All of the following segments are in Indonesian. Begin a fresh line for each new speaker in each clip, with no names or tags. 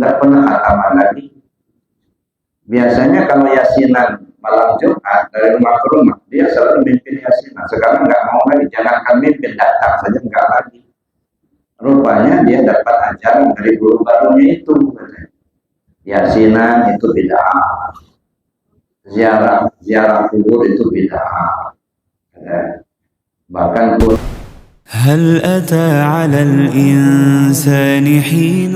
nggak pernah khataman lagi. Biasanya kalau yasinan malam Jumat dari rumah ke rumah, dia selalu mimpin yasinan. Sekarang nggak mau lagi, jangankan mimpin, datang saja nggak lagi. Rupanya dia dapat ajaran dari guru barunya itu. Yasinan itu bid'ah. Ziarah kubur itu bid'ah. Bahkan
هل أتى على الإنسان حين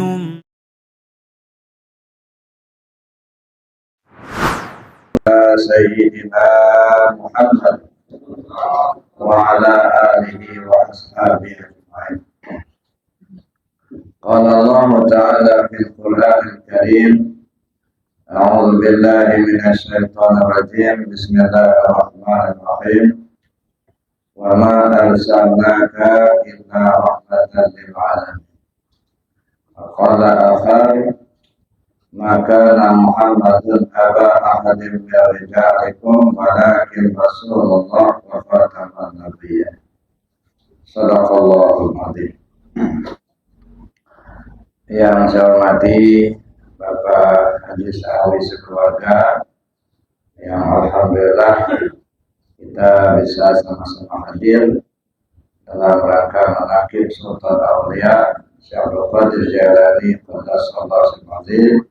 سيدنا محمد وعلى آله وأصحابه أجمعين. قال الله تعالى في القرآن الكريم: أعوذ بالله من الشيطان الرجيم. بسم الله الرحمن الرحيم. وما أرسلناك إلا رحمة للعالمين. وقال آخر: ما كان محمد أبا أحد من رجالكم ولكن رسول الله وخاتم النبيين. صدق الله العظيم. Yang saya hormati Bapak Haji Sahawi sekeluarga, yang alhamdulillah kita bisa sama-sama hadir dalam rangka menakib Sultan Aulia Syekh Abdul Qadir Jailani Qaddasallahu Sirrahu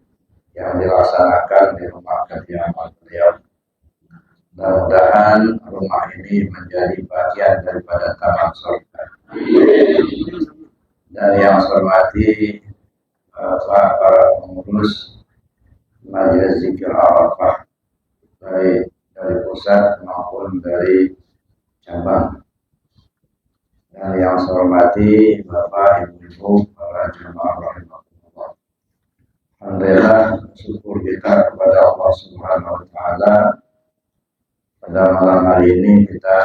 yang dilaksanakan di rumah kediaman beliau. Mudah-mudahan rumah ini menjadi bagian daripada taman surga. Dan yang saya hormati para pengurus Majelis Zikir Arafah baik dari pusat maupun dari cabang. Dan yang saya hormati Bapak, Ibu-ibu, para jemaah rahimahullah. Alhamdulillah, syukur kita kepada Allah Subhanahu wa taala. Pada malam hari ini kita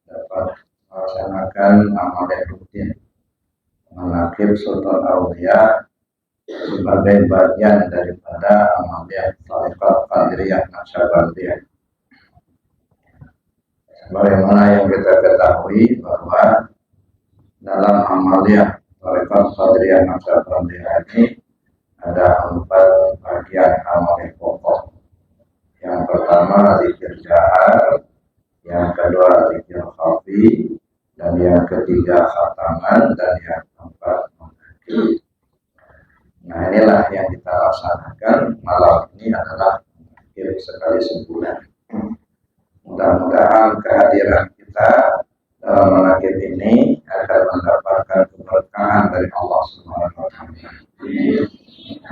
dapat melaksanakan amal rutin menakib Sultan Aulia sebagai bagian daripada amaliyah Thariqat Qadiriyah Naqsyabandiyah. Bagaimana yang kita ketahui bahwa dalam amaliyah Thariqat Qadiriyah Naqsyabandiyah ini ada 4 bagian amaliyah pokok. Yang pertama zikir jahar, yang kedua zikir khafi, dan yang ketiga khataman, dan yang keempat menghakimi. Nah, inilah yang kita laksanakan malam ini adalah menghakimi sekali sebulan. Mudah-mudahan kehadiran kita dalam menakib ini akan mendapatkan keberkahan dari Allah Subhanahu wa taala.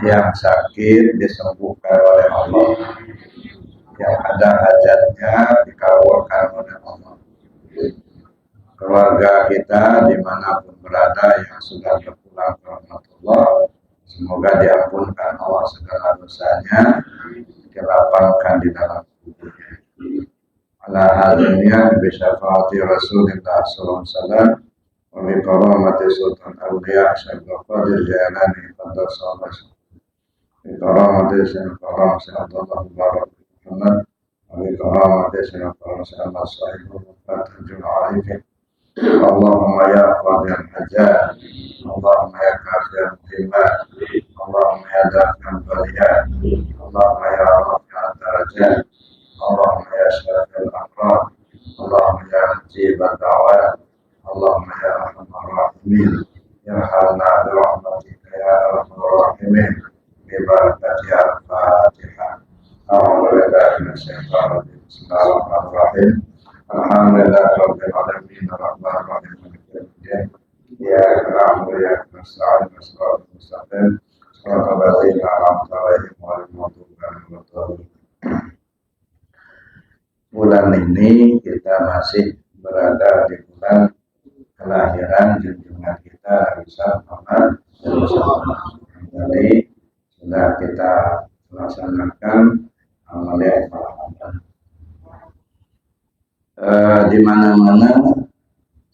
Yang sakit disembuhkan oleh Allah, yang ada hajatnya dikabulkan oleh Allah. Keluarga kita dimanapun berada yang sudah berpulang ke rahmatullah, semoga diampunkan Allah segala dosanya, dilapangkan di dalam kuburnya. Ala hadiniya bisyafaati Rasulullah sallallahu alaihi wasallam wa bi karamati Sultan Aulia Syekh Abdul Qadir Jailani Qaddasallahu Sirrahu. Bi karamati Syekh Abdullah Mubarak Muhammad wa bi karamati Syekh Abdullah Sahibul Fatihul Arifin. Allahumma ya qadiyal hajat, Allahumma ya kafiyal muhimmat, Allahumma ya dafi'al baliyat, Allahumma ya rafi'al darajat, Allahumma ya syafi'al amrad, Allahumma ya mujibad da'wat, Allahumma ya arhamar rahimin, irhamna bi rahmatika ya arhamar rahimin, bi barakati al-Fatihah. A'udzu billahi minasyaitonir rajim. Bismillahirrahmanirrahim. Alhamdulillah rabbil alamin arrahmanir rahim maliki yaumiddin. Iyyaka na'budu wa iyyaka nasta'in ihdinas mustaqim shiratal ladzina an'amta 'alaihim ghairil maghdubi 'alaihim waladdallin. Bulan ini kita masih berada di bulan kelahiran junjungan kita Nabi Muhammad SAW. Jadi sudah kita laksanakan amaliyah Ramadan. Di mana-mana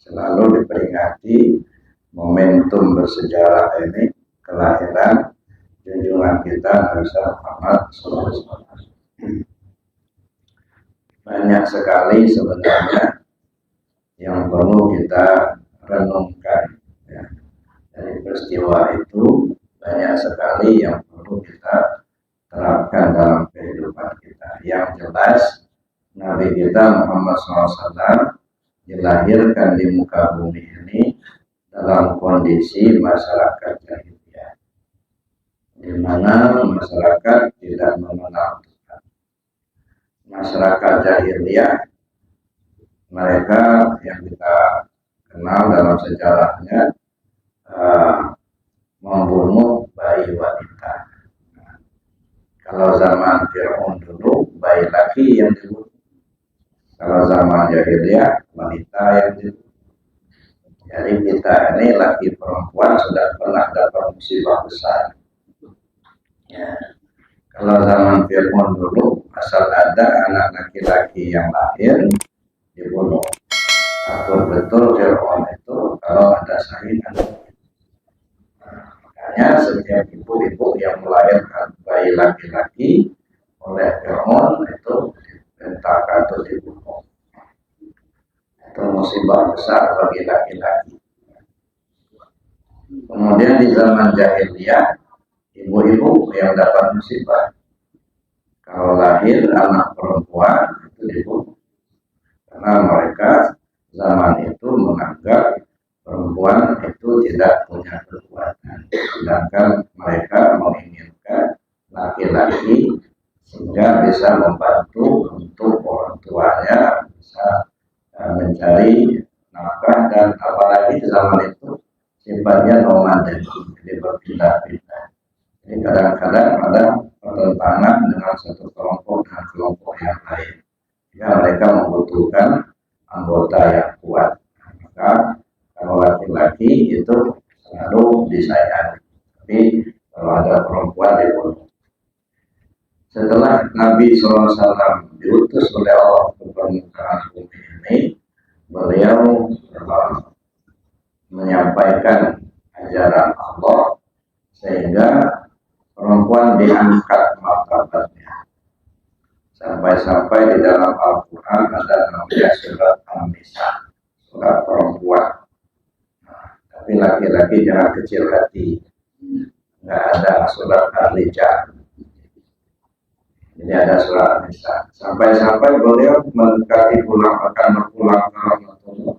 selalu diperingati momentum bersejarah ini, kelahiran junjungan kita Nabi Muhammad SAW. Banyak sekali sebenarnya yang perlu kita renungkan, ya. Dari peristiwa itu banyak sekali yang perlu terapkan dalam kehidupan kita. Yang jelas Nabi kita Muhammad SAW dilahirkan di muka bumi ini dalam kondisi masyarakat jahiliyah, di mana masyarakat tidak mengenal Tuhan. Masyarakat jahiliyah, mereka yang kita kenal dalam sejarahnya membunuh bayi wanita. Kalau zaman Fir'aun dulu, bayi laki yang dibunuh. Kalau zaman jahiliyah, wanita yang dibunuh. Jadi kita ini laki perempuan sudah pernah dapat musibah besar. Ya. Kalau zaman Fir'aun dulu, asal ada anak laki-laki yang lahir, dibunuh. Takut betul Fir'aun itu kalau ada sahingan. Makanya setiap ibu-ibu yang melahirkan bayi laki-laki oleh Fir'aun itu diperintahkan untuk dibunuh. Itu musibah besar bagi laki-laki. Kemudian di zaman jahiliyah, ibu-ibu yang dapat musibah. Kalau lahir anak perempuan itu dibunuh. Karena mereka zaman itu menganggap perempuan itu tidak punya kekuatan. Sedangkan mereka menginginkan laki-laki sehingga bisa membantu untuk orang tuanya bisa mencari nafkah, dan apalagi zaman itu sifatnya nomaden, jadi berpindah-pindah. Jadi kadang-kadang ada pertentangan dengan satu kelompok dengan kelompok yang lain. Ya, mereka membutuhkan anggota yang kuat. Maka kalau laki-laki itu selalu disayangi, tapi kalau ada perempuan dibunuh. Setelah Nabi SAW diutus oleh Allah ke permukaan bumi ini, beliau menyampaikan ajaran Allah sehingga perempuan diangkat martabatnya. Sampai-sampai di dalam Al-Quran ada namanya surat An-Nisa, surat perempuan. Tapi laki-laki jangan kecil hati, nggak ada surat Ar-Rijal. Jadi ada surat An-Nisa. Sampai-sampai beliau mendekati akan berpulang ke Rasulullah.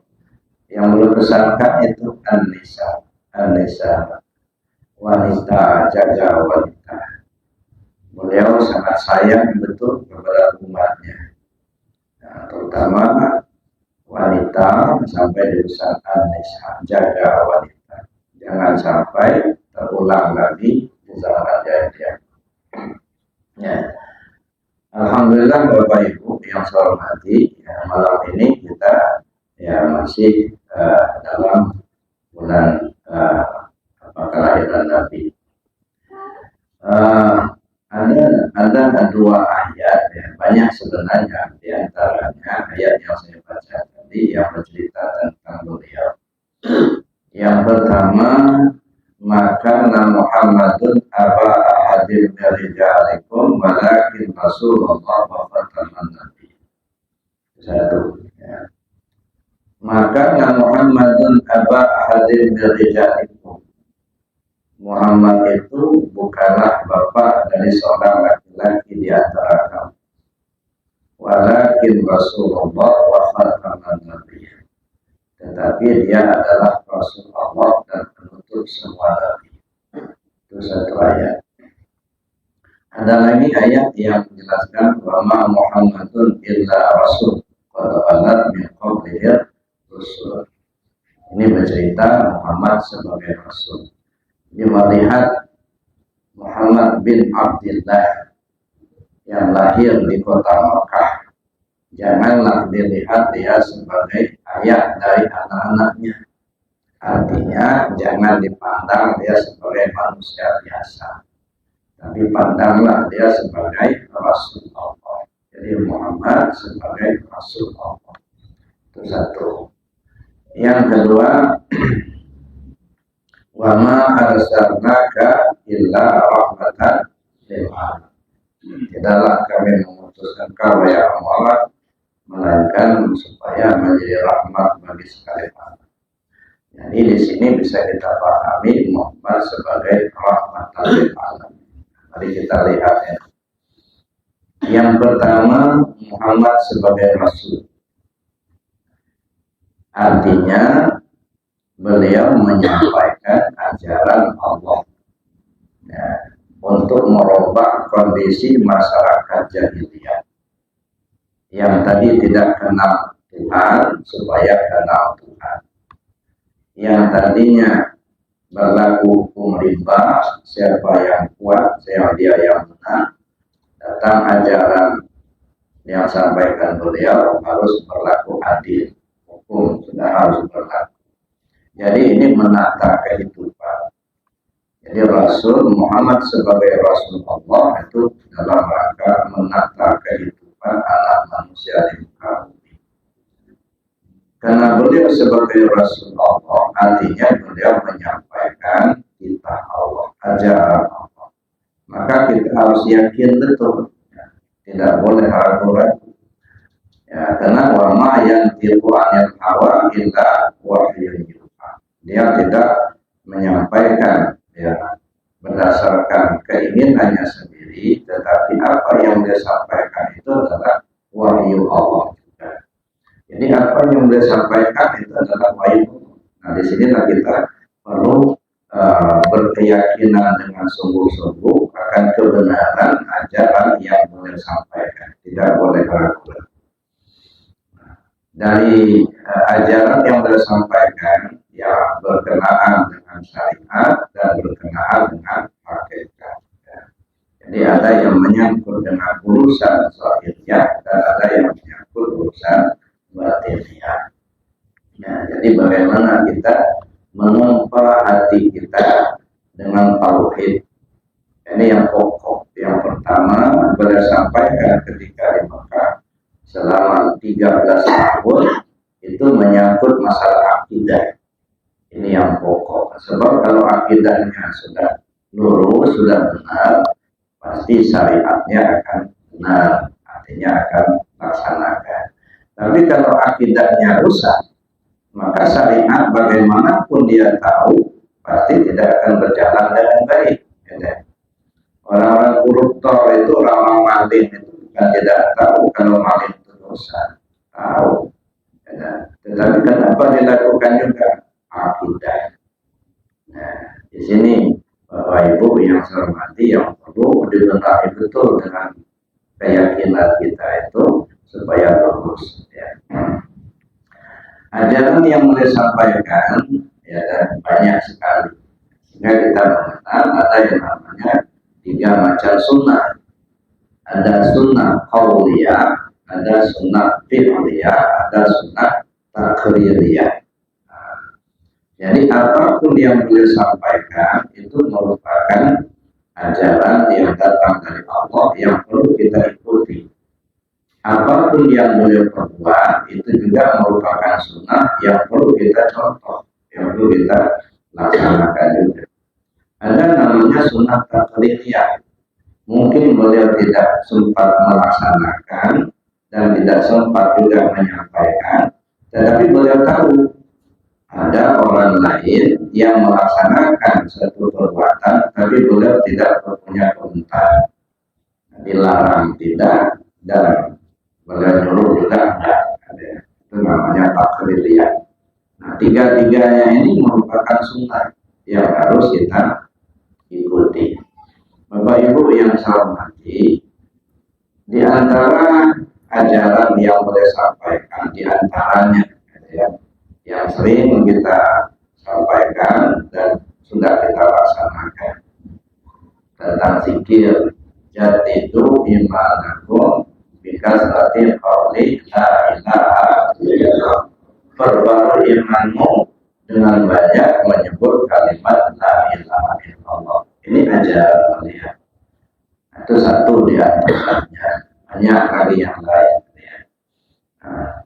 Yang beliau pesankan itu An-Nisa, An-Nisa, wanita, jaga wanita. Beliau sangat sayang betul kepada umatnya, nah, terutama wanita, sampai di pesan An-Nisa, jaga wanita. Jangan sampai terulang lagi di zaman jahiliyah. Ya. Alhamdulillah Bapak Ibu yang saya hormati, ya, malam ini kita ya masih dalam bulan kelahiran Nabi. Ada dua ayat, ya, banyak sebenarnya di antaranya ayat yang saya baca tadi yang bercerita tentang beliau. Yang pertama, maka Muhammadun aba ahadin dari rijalikum walakin Rasulullah wa khataman nabi. Satu, ya. Maka Muhammadun aba ahadin dari rijalikum. Muhammad itu bukanlah bapak dari seorang laki-laki di antara kamu. Walakin Rasulullah wa khataman nabi. Tetapi dia adalah Rasul Allah dan penutup semua nabi. Itu satu ayat. Ada lagi ayat yang menjelaskan bahwa Muhammadun illa Rasul qad khalat min qablihi rusul. Ini bercerita Muhammad sebagai Rasul. Dia melihat Muhammad bin Abdullah yang lahir di kota Makkah, janganlah dilihat dia sebagai ayah dari anak-anaknya. Artinya jangan dipandang dia sebagai manusia biasa, tapi pandanglah dia sebagai Rasul Allah. Jadi Muhammad sebagai Rasul Allah. Itu satu. Yang kedua, wa ma arsalnaka illa rahmatan lil alamin. Tidaklah kami mengutus engkau ya Muhammad melainkan supaya menjadi rahmat bagi sekalian alam. Jadi di sini bisa kita pahami Muhammad sebagai rahmatan lil alamin. Mari kita lihat ya. Yang pertama, Muhammad sebagai Rasul. Artinya beliau menyampaikan ajaran Allah ya, untuk merubah kondisi masyarakat jahiliyah yang tadi tidak kenal Tuhan supaya kenal Tuhan, yang tadinya berlaku hukum riba, siapa yang kuat siapa dia yang menang. Datang ajaran yang sampaikan beliau harus berlaku adil, hukum sudah harus berlaku. Jadi ini menata kehidupan. Jadi Rasul Muhammad sebagai Rasul Allah itu dalam rangka menata kehidupan anak manusia di muka bumi. Karena beliau sebagai Rasul Allah, artinya beliau menyampaikan kitab Allah, ajaran Allah. Maka kita harus yakin betul, ya, tidak boleh ragu-ragu. Ya, karena wa ma yantiqu 'anil hawa illa wahyun yuha. Dia tidak menyampaikan ya berdasarkan keinginannya sendiri, tetapi apa yang dia sampaikan itu adalah wahyu Allah juga. Jadi apa yang dia sampaikan itu adalah wahyu. Nah, di sinilah kita perlu berkeyakinan dengan sungguh-sungguh akan kebenaran ajaran yang beliau sampaikan, tidak boleh ragu. Dari ajaran yang beliau sampaikan ya berkenaan dengan syariat dan berkenaan dengan hakikat. Ya. Jadi ada yang menyangkut dengan urusan zahiriyah dan ada yang menyangkut urusan batiniyah. Ya, jadi bagaimana kita menempa hati kita dengan tauhid. Ini yang pokok. Yang pertama beliau sampaikan ketika di Mekah selama 13 tahun itu menyangkut masalah akidah. Ini yang pokok. Sebab kalau akidahnya sudah lurus, sudah benar, pasti syariatnya akan benar, artinya akan laksanakan. Tapi kalau akidahnya rusak, maka syariat bagaimanapun dia tahu pasti tidak akan berjalan dengan baik. Orang-orang koruptor itu, orang-orang maling itu bukan tidak tahu kalau maling itu dosa, tahu. Tetapi kenapa dilakukan juga akidah. Nah, di sini Bapak Ibu yang saya hormati, yang perlu dibenahi betul dengan keyakinan kita itu supaya lurus. Ya. Ajaran yang boleh sampaikan ya banyak sekali, sehingga kita mengenal ada yang namanya 3 macam sunnah. Ada sunnah qauliyah, ada sunnah fi'liyah, ada sunnah takririah. Jadi apapun yang beliau sampaikan itu merupakan ajaran yang datang dari Allah yang perlu kita ikuti. Apapun yang beliau perbuat itu juga merupakan sunnah yang perlu kita contoh, yang perlu kita laksanakan juga. Ada namanya sunnah takririah. Mungkin beliau tidak sempat melaksanakan dan tidak sempat juga menyampaikan, tetapi beliau tahu ada orang lain yang melaksanakan satu perbuatan, tapi beliau tidak punya komentar. Dilarang tidak, dan beliau nyuruh juga enggak. Itu namanya takririah. Nah, 3-tiganya ini merupakan sunnah yang harus kita ikuti. Bapak Ibu yang saya hormati, di antara ajaran yang boleh sampaikan, di antaranya ya, yang sering kita sampaikan dan sudah kita laksanakan tentang zikir, jadidu imanakum bikasratil qauli la ilaha illallah. Perbarui imanmu dengan banyak menyebut kalimat la ilaha illallah. Ini ajaran beliau. Itu satu di antaranya, banyak lagi yang lain.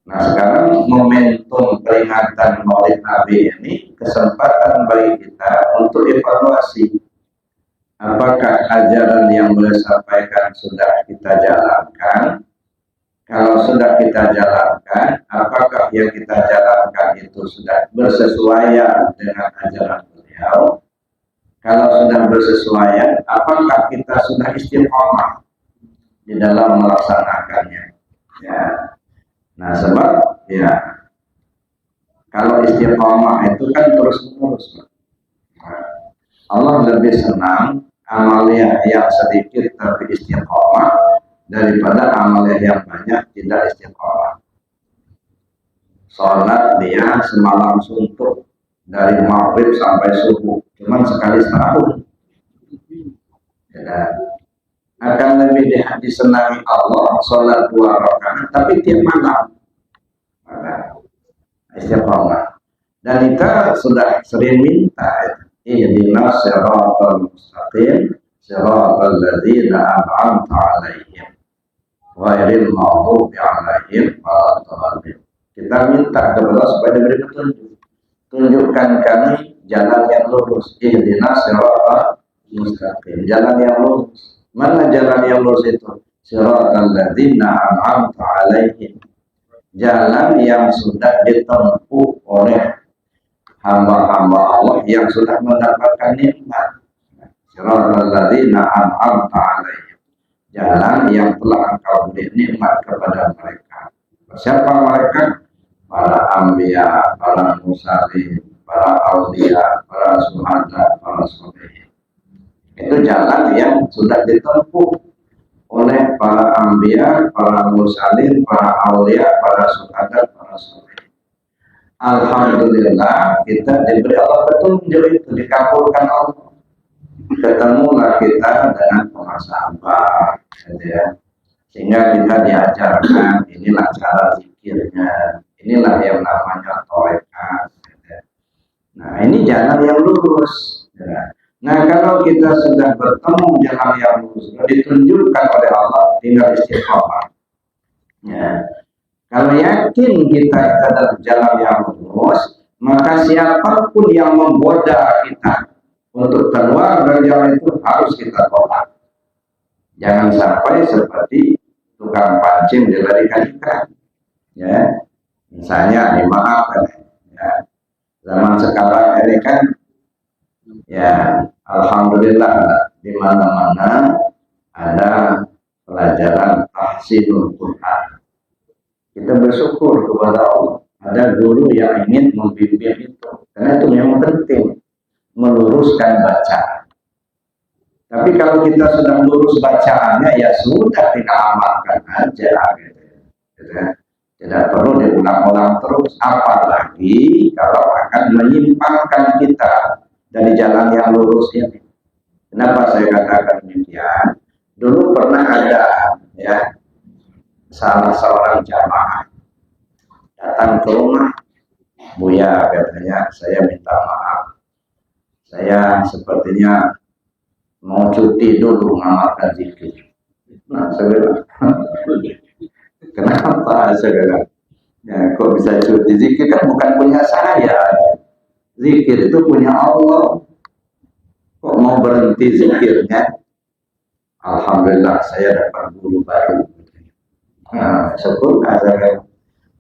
Nah, sekarang momentum peringatan Maulid Nabi ini kesempatan bagi kita untuk evaluasi apakah ajaran yang beliau sampaikan sudah kita jalankan. Kalau sudah kita jalankan, apakah yang kita jalankan itu sudah bersesuaian dengan ajaran beliau? Kalau sudah bersesuaian, apakah kita sudah istiqomah di dalam melaksanakannya. Ya. Nah, sebab ya kalau istiqomah itu kan terus menerus. Allah lebih senang amalia yang sedikit tapi istiqomah daripada amalia yang banyak tidak istiqomah. Sholat dia semalam suntuk dari maghrib sampai subuh, cuman sekali setahun. Ya. Akan lebih disenangi Allah sholat 2 rakaat tapi tiap malam. Istiqomah. Dan kita sudah sering minta ihdinas siratal mustaqim siratal ladzina an'amta 'alaihim ghairil maghdubi 'alaihim waladdallin. Kita minta kepada Allah supaya diberi petunjuk. Tunjukkan kami jalan yang lurus. Ihdinas siratal mustaqim, jalan yang lurus. Mana jalan yang lurus itu? Siratal ladzina an'amta 'alaihim, jalan yang sudah ditempuh oleh hamba-hamba Allah yang sudah mendapatkan nikmat. Siratal ladzina an'amta 'alaihim, jalan yang telah engkau beri nikmat kepada mereka. Siapa mereka? Para anbiya, para mursalin, para auliya, para syuhada, para sholihin. Itu jalan yang sudah ditempuh oleh para anbiya, para mursalin, para auliya, para syuhada, para sholihin. Alhamdulillah kita diberi Allah petunjuk itu, dikabulkan Allah. Ketemulah kita dengan muhasabah, ya. Sehingga kita diajarkan inilah cara zikirnya, inilah yang namanya tarekat. Ya. Nah, ini jalan yang lurus. Ya. Nah, kalau kita sudah bertemu jalan yang lurus, ditunjukkan oleh Allah, tinggal istiqomah. Ya. Kalau yakin kita adalah jalan yang lurus, maka siapapun yang menggoda kita untuk keluar dari jalan itu harus kita tolak. Jangan sampai seperti tukang pancing dilarikan ikan. Ya. Misalnya dimaafkan. Ya. Zaman sekarang ini kan ya alhamdulillah di mana-mana ada pelajaran tahsinul Quran. Kita bersyukur kepada Allah. Ada guru yang ingin membimbing itu. Karena itu yang penting, meluruskan bacaan. Tapi kalau kita sudah lurus bacaannya, ya sudah tidak amalkan aja. Gitu. Tidak perlu diulang-ulang terus. Apalagi kalau akan menyimpangkan kita dari jalan yang lurus ini. Kenapa saya katakan demikian? Dulu pernah ada ya salah seorang jamaah datang ke rumah, Buya katanya, saya minta maaf, saya sepertinya mau cuti dulu mengamalkan zikir. Nah, saya bilang, kenapa? Saya bilang, ya, kok bisa cuti? Zikir kan bukan punya saya, zikir itu punya Allah. Kok mau berhenti zikirnya? Alhamdulillah saya dapat guru baru. Nah, syukur saya.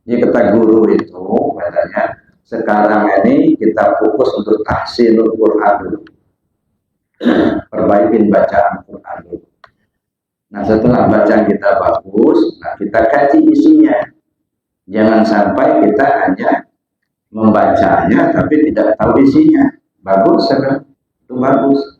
Ini kata guru itu katanya, sekarang ini kita fokus untuk tahsinul Quran dulu. Perbaikin bacaan Quran dulu. Nah, setelah bacaan kita bagus, nah kita kaji isinya. Jangan sampai kita hanya membacanya tapi tidak tahu isinya. Bagus, kan? Itu bagus.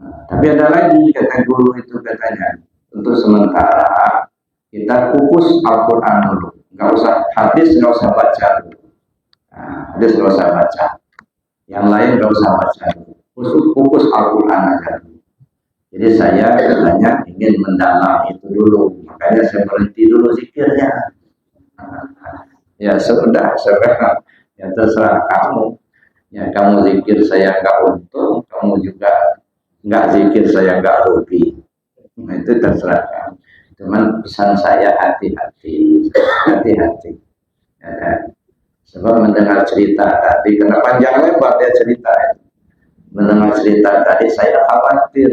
Nah, tapi ada lagi kata guru itu katanya, untuk sementara kita fokus Al-Quran dulu. Nggak usah hadis, nggak usah baca dulu. Nah, hadis nggak usah baca. Yang lain nggak usah baca dulu. Fokus Al-Quran aja dulu. Jadi saya katanya ingin mendalam itu dulu. Makanya saya berhenti dulu zikirnya. Ya sudah, ya terserah kamu. Ya kamu zikir saya nggak untung, kamu juga nggak zikir saya nggak rugi. Nah, itu terserah kamu. Cuman pesan saya hati-hati. Ya, sebab mendengar cerita tadi, karena panjang lebar dia cerita. Mendengar cerita tadi saya khawatir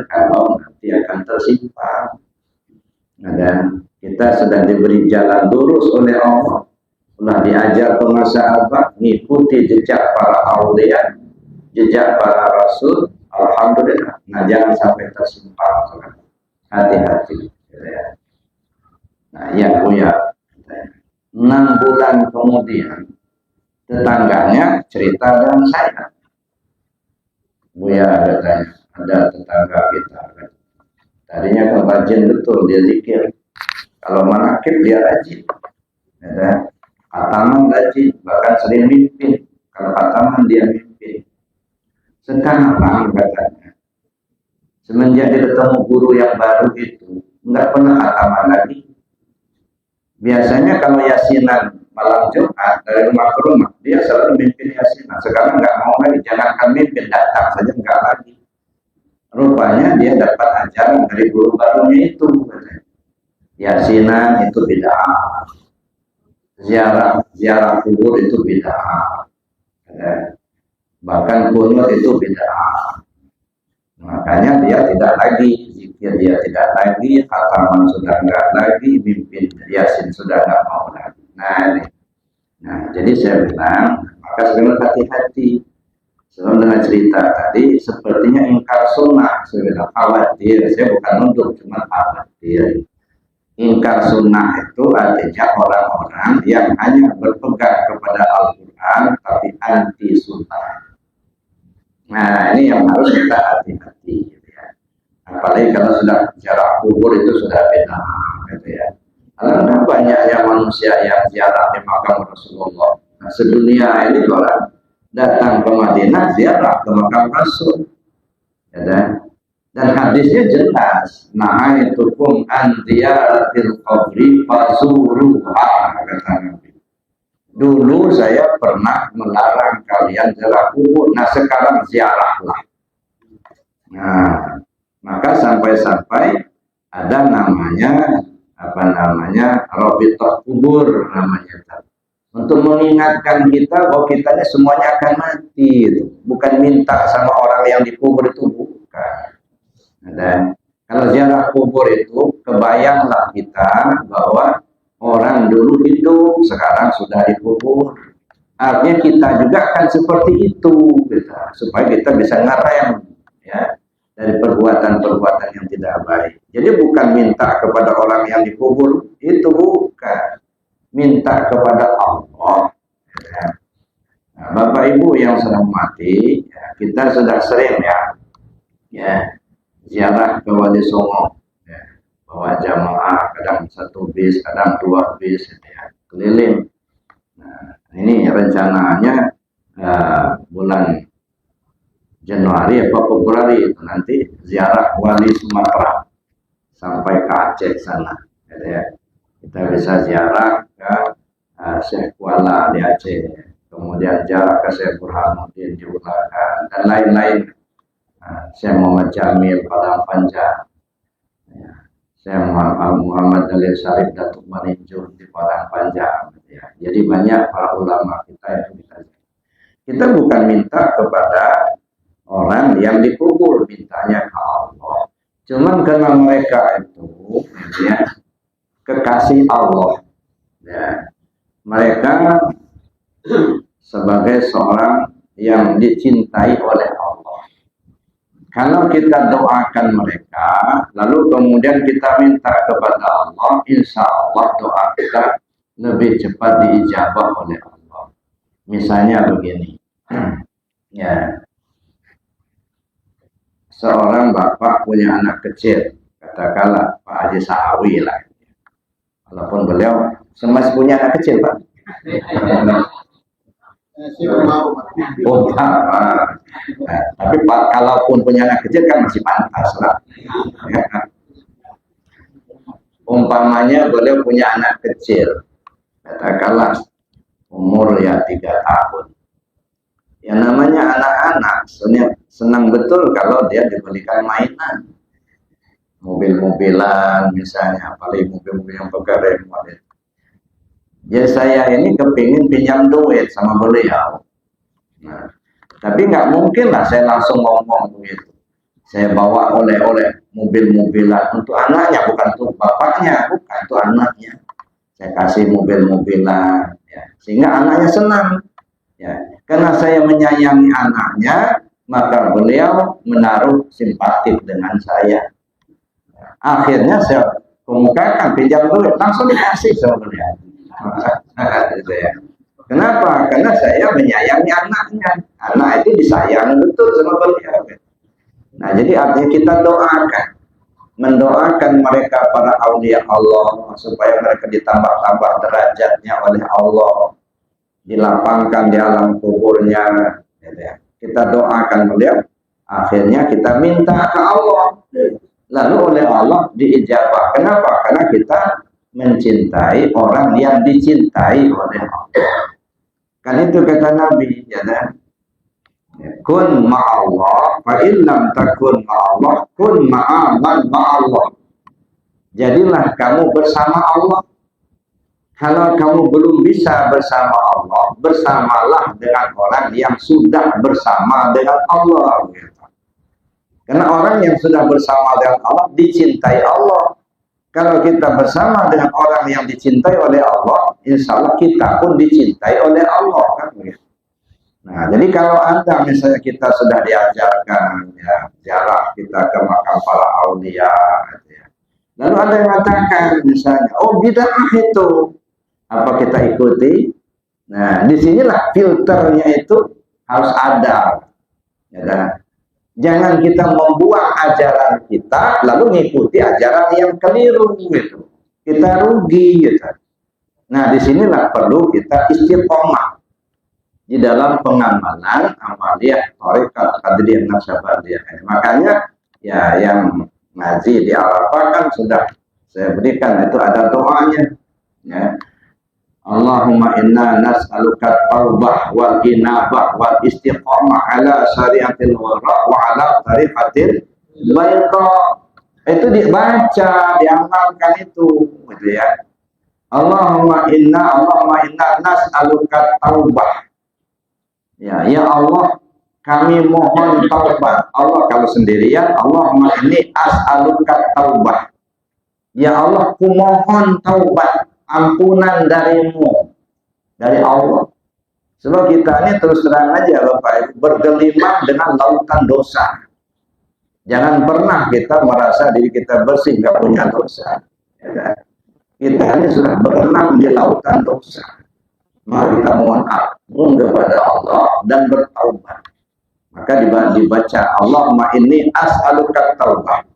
kalau nanti akan tersimpan. Dan kita sedang diberi jalan lurus oleh Allah. Sudah diajar pengusaha, ngikuti jejak para aulia, jejak para rasul. alhamdulillah. Nah, jangan sampai tersimpang, hati-hati. Ya. Nah, ya Buya, 6 bulan kemudian tetangganya cerita dengan saya. Buya ada tetangga kita. Tadinya kan rajin betul dia zikir. Kalau manakib dia rajin. Ya, khataman rajin, bahkan sering mimpin. Kalau khataman dia mimpin. Sekarang katanya, semenjak dia ketemu guru yang baru itu, nggak pernah khataman lagi. Biasanya kalau yasinan malam Jumat dari rumah ke rumah, dia selalu mimpin yasinan. Sekarang nggak mau lagi, jangankan mimpin, datang saja nggak lagi. Rupanya dia dapat ajaran dari guru barunya itu. Yasinan itu bid'ah. Ziarah kubur itu bid'ah. Bahkan kunut itu bid'ah. Makanya dia tidak lagi zikir, dia tidak lagi, khataman sudah enggak lagi, mimpin yasin sudah enggak mau lagi. Nah ini. Nah, jadi saya bilang, maka sebenarnya hati-hati. Sebelum dengan cerita tadi, sepertinya ingkar sunnah. Saya bilang khawatir, saya bukan untuk, cuma khawatir. Ingkar sunnah itu artinya orang-orang yang hanya berpegang kepada Al-Quran, tapi anti sunnah. Nah, ini yang harus kita hati-hati, gitu ya. Apalagi kalau sudah ziarah kubur itu sudah beda, gitu ya. Karena banyaknya manusia yang ziarah di makam Rasulullah. Nah, sedunia ini orang datang ke Madinah ziarah ke makam Rasul, ya. Dan hadisnya jelas, nahaytukum an ziyaratil qabri fazuruha, kata Nabi. Dulu saya pernah melarang kalian ziarah kubur, nah sekarang ziarahlah. Nah, maka sampai-sampai ada namanya Rabithah kubur namanya. Untuk mengingatkan kita bahwa kita ini semuanya akan mati, bukan minta sama orang yang dikubur itu, bukan. Dan kalau ziarah kubur itu kebayanglah kita bahwa orang dulu hidup, sekarang sudah dikubur. Artinya kita juga akan seperti itu, gitu, supaya kita bisa ngerem ya dari perbuatan-perbuatan yang tidak baik. Jadi bukan minta kepada orang yang dikubur, itu bukan. Minta kepada Allah. Ya. Nah, Bapak Ibu yang sedang mati, ya, kita sudah sering ya ziarah ke Wali Songo. Bawa jamaah, kadang 1 bis, kadang 2 bis, ya, keliling. Nah, ini rencananya bulan Januari atau Februari itu nanti ziarah Wali Sumatera sampai ke Aceh sana, ya. Kita bisa ziarah ke Syekh Kuala di Aceh, kemudian ziarah ke Syekh Burhanuddin di Ulakan, dan lain-lain. Syekh Muhammad Jamil Padang Panjang. Saya Muhammad Dalil Syarif Datuk Marinjur di Padang Panjang. Ya. Jadi banyak para ulama kita yang kita bukan minta kepada orang yang dikubur, mintanya ke Allah. Cuman karena mereka itu ya, kekasih Allah. Ya. Mereka sebagai seorang yang dicintai oleh Allah. Kalau kita doakan mereka, lalu kemudian kita minta kepada Allah, insya Allah doa kita lebih cepat diijabah oleh Allah. Misalnya begini, ya, seorang bapak punya anak kecil, katakanlah Pak Haji Sahawi lah, walaupun beliau masih punya anak kecil, Pak. Tapi Pak, kalaupun punya anak kecil kan masih pantas lah. Umpamanya beliau punya anak kecil, katakanlah umur ya 3 tahun. Yang namanya anak-anak senang betul kalau dia dibelikan mainan, mobil-mobilan misalnya, apalagi mobil-mobil yang berkeren model. Ya saya ini kepingin pinjam duit sama beliau. Nah, tapi nggak mungkin lah saya langsung ngomong begitu. Saya bawa oleh-oleh mobil-mobilan untuk anaknya, bukan untuk bapaknya, bukan untuk anaknya. Saya kasih mobil-mobilan, ya, sehingga anaknya senang. Ya, karena saya menyayangi anaknya, maka beliau menaruh simpatik dengan saya. Akhirnya saya kemukakan pinjam duit, langsung dikasih sama beliau. Kenapa? Karena saya menyayangi anaknya. Anak itu disayang betul sama beliau. Nah, jadi artinya kita doakan, mendoakan mereka para aulia Allah supaya mereka ditambah-tambah derajatnya oleh Allah, dilapangkan di alam kuburnya. Kita doakan beliau, akhirnya kita minta ke Allah, lalu oleh Allah diijabah. Kenapa? Karena kita mencintai orang yang dicintai oleh Allah. Kan itu kata Nabi, ya kan? Kun ma'allah, fa illam takun ma'allah, kun ma'aman ma'allah. Jadilah kamu bersama Allah. Kalau kamu belum bisa bersama Allah, bersamalah dengan orang yang sudah bersama dengan Allah. Karena orang yang sudah bersama dengan Allah dicintai Allah. Kalau kita bersama dengan orang yang dicintai oleh Allah, insya Allah kita pun dicintai oleh Allah. Kan? Nah, jadi kalau Anda misalnya kita sudah diajarkan ya, jarak kita ke makam para aulia, ya. Lalu ada yang mengatakan misalnya, oh bid'ah itu, apa kita ikuti? Nah, disinilah filternya itu harus ada. Ya, kan? Jangan kita membuang ajaran kita lalu mengikuti ajaran yang keliru gitu. Kita rugi gitu. Nah, disinilah perlu kita istiqomah di dalam pengamalan amaliyah tarekat Qadiriyah Naqsabandiyah. Makanya ya yang ngaji di Arafah kan sudah saya berikan itu ada doanya. Ya. Allahumma inna nas'aluka taubah wal inabah wal istiqamah ala syariatil wara wa ala tariqatil bayda. Itu dibaca, diamalkan itu gitu ya. Allahumma inna nas'aluka taubah. Ya, ya Allah, kami mohon taubat. Allah kalau sendirian, Allahumma inni as'aluka taubah. Ya Allah, ku mohon taubat, ampunan darimu, dari Allah. Sebab kita ini terus terang aja Bapak Ibu, bergelimang dengan lautan dosa. Jangan pernah kita merasa diri kita bersih, nggak punya dosa. Ya, kita ini sudah berenang di lautan dosa. Mari kita mohon ampun kepada Allah dan bertaubat. Maka dibaca Allahumma inni as'aluka taubah.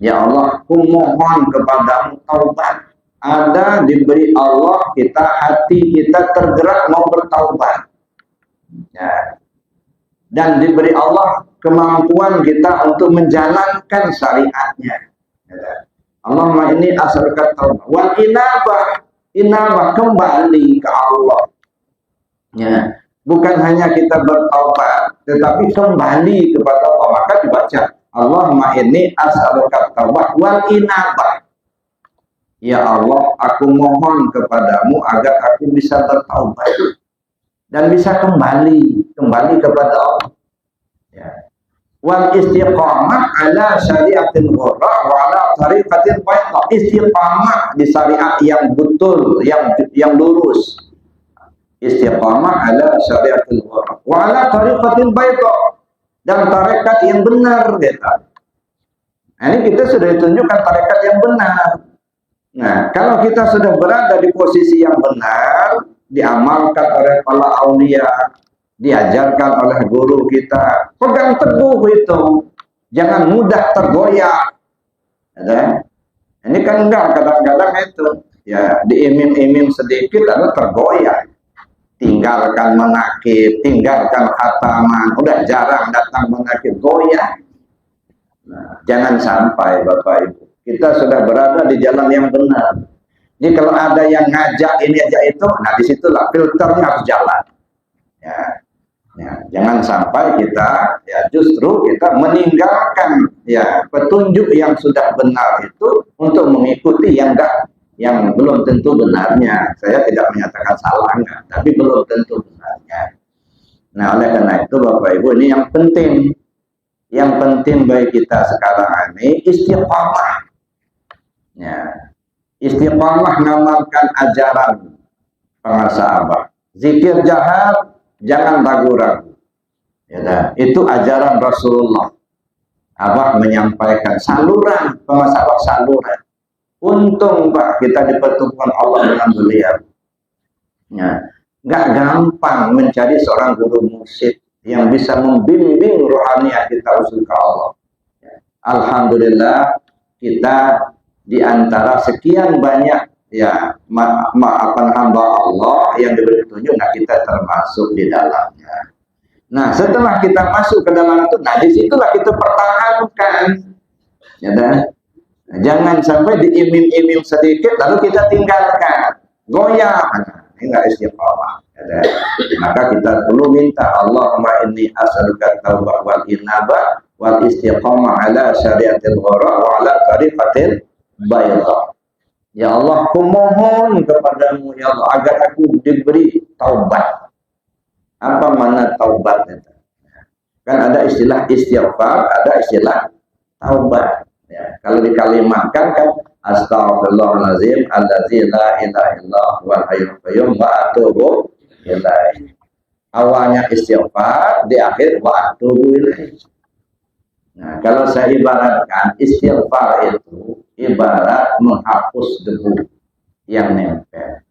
Ya Allah, ku mohon kepadamu taubat. Ada diberi Allah kita, hati kita tergerak mau bertaubat. Ya. Dan diberi Allah kemampuan kita untuk menjalankan syariatnya. Ya. Allahumma inni as'aluka taubah wal inabah kembali ke Allah. Ya. Bukan hanya kita bertaubat, tetapi kembali kepada Allah. Maka dibaca Allahumma inni as'aluka taubah wal inabah. Ya Allah, aku mohon kepadamu agar aku bisa bertaubat dan bisa kembali kepada Allah. Ya. Wal istiqamah ala syariatil ghurra wa ala tariqatil bayda. Istiqamah di syariat yang betul, yang lurus. Istiqamah ala syariatil ghurra wa ala tariqatil bayda, dan tarekat yang benar gitu. Nah, ini kita sudah ditunjukkan tarekat yang benar. Nah, kalau kita sudah berada di posisi yang benar, diamalkan oleh para aulia, diajarkan oleh guru kita, pegang teguh itu, jangan mudah tergoyah. Ya, ini kan enggak, kadang-kadang itu ya diiming-iming sedikit lalu tergoyah, tinggalkan menakib, tinggalkan khataman, udah jarang datang menakib, goyah. Nah, jangan sampai Bapak Ibu, kita sudah berada di jalan yang benar. Jadi kalau ada yang ngajak ini aja itu, nah disitulah filternya harus jalan. Ya, jangan sampai kita ya justru kita meninggalkan ya petunjuk yang sudah benar itu untuk mengikuti yang belum tentu benarnya. Saya tidak menyatakan salah enggak, tapi belum tentu benarnya. Nah, oleh karena itu Bapak Ibu, ini yang penting. Yang penting bagi kita sekarang ini istiqamah. Ya, istiqamah mengamalkan ajaran para sahabat. Zikir jahat jangan ragu-ragu. Ya, dah. Itu ajaran Rasulullah. Abah menyampaikan saluran, masalah saluran. Untung Pak kita dipertemukan Allah dengan beliau. Ya, nggak gampang mencari seorang guru mursyid yang bisa membimbing rohaniah kita usul ke Allah. Ya. Alhamdulillah kita di antara sekian banyak ya hamba Allah yang diberi petunjuk, nah kita termasuk di dalamnya. Nah setelah kita masuk ke dalam itu, nah disitulah kita pertahankan, ya kan? Nah, jangan sampai diiming-iming sedikit lalu kita tinggalkan, goyah, ini nggak istiqomah. Ya, maka kita perlu minta Allahumma inni as'aluka taubah wal inabah wal istiqomah ala syariatil ghara wa ala tariqatil bayda. Ya Allah, kumohon kepadamu ya Allah agar aku diberi taubat. Apa mana taubat itu? Kan ada istilah istighfar, ada istilah taubat. Ya, kalau dikalimatkan kan astaghfirullahalazim allazi la ilaha illallah wal hayyul qayyum wa atubu ilaihi. Awalnya istighfar, di akhir wa atubu ilaihi. Nah, kalau saya ibaratkan istighfar itu ibarat menghapus debu yang nempel.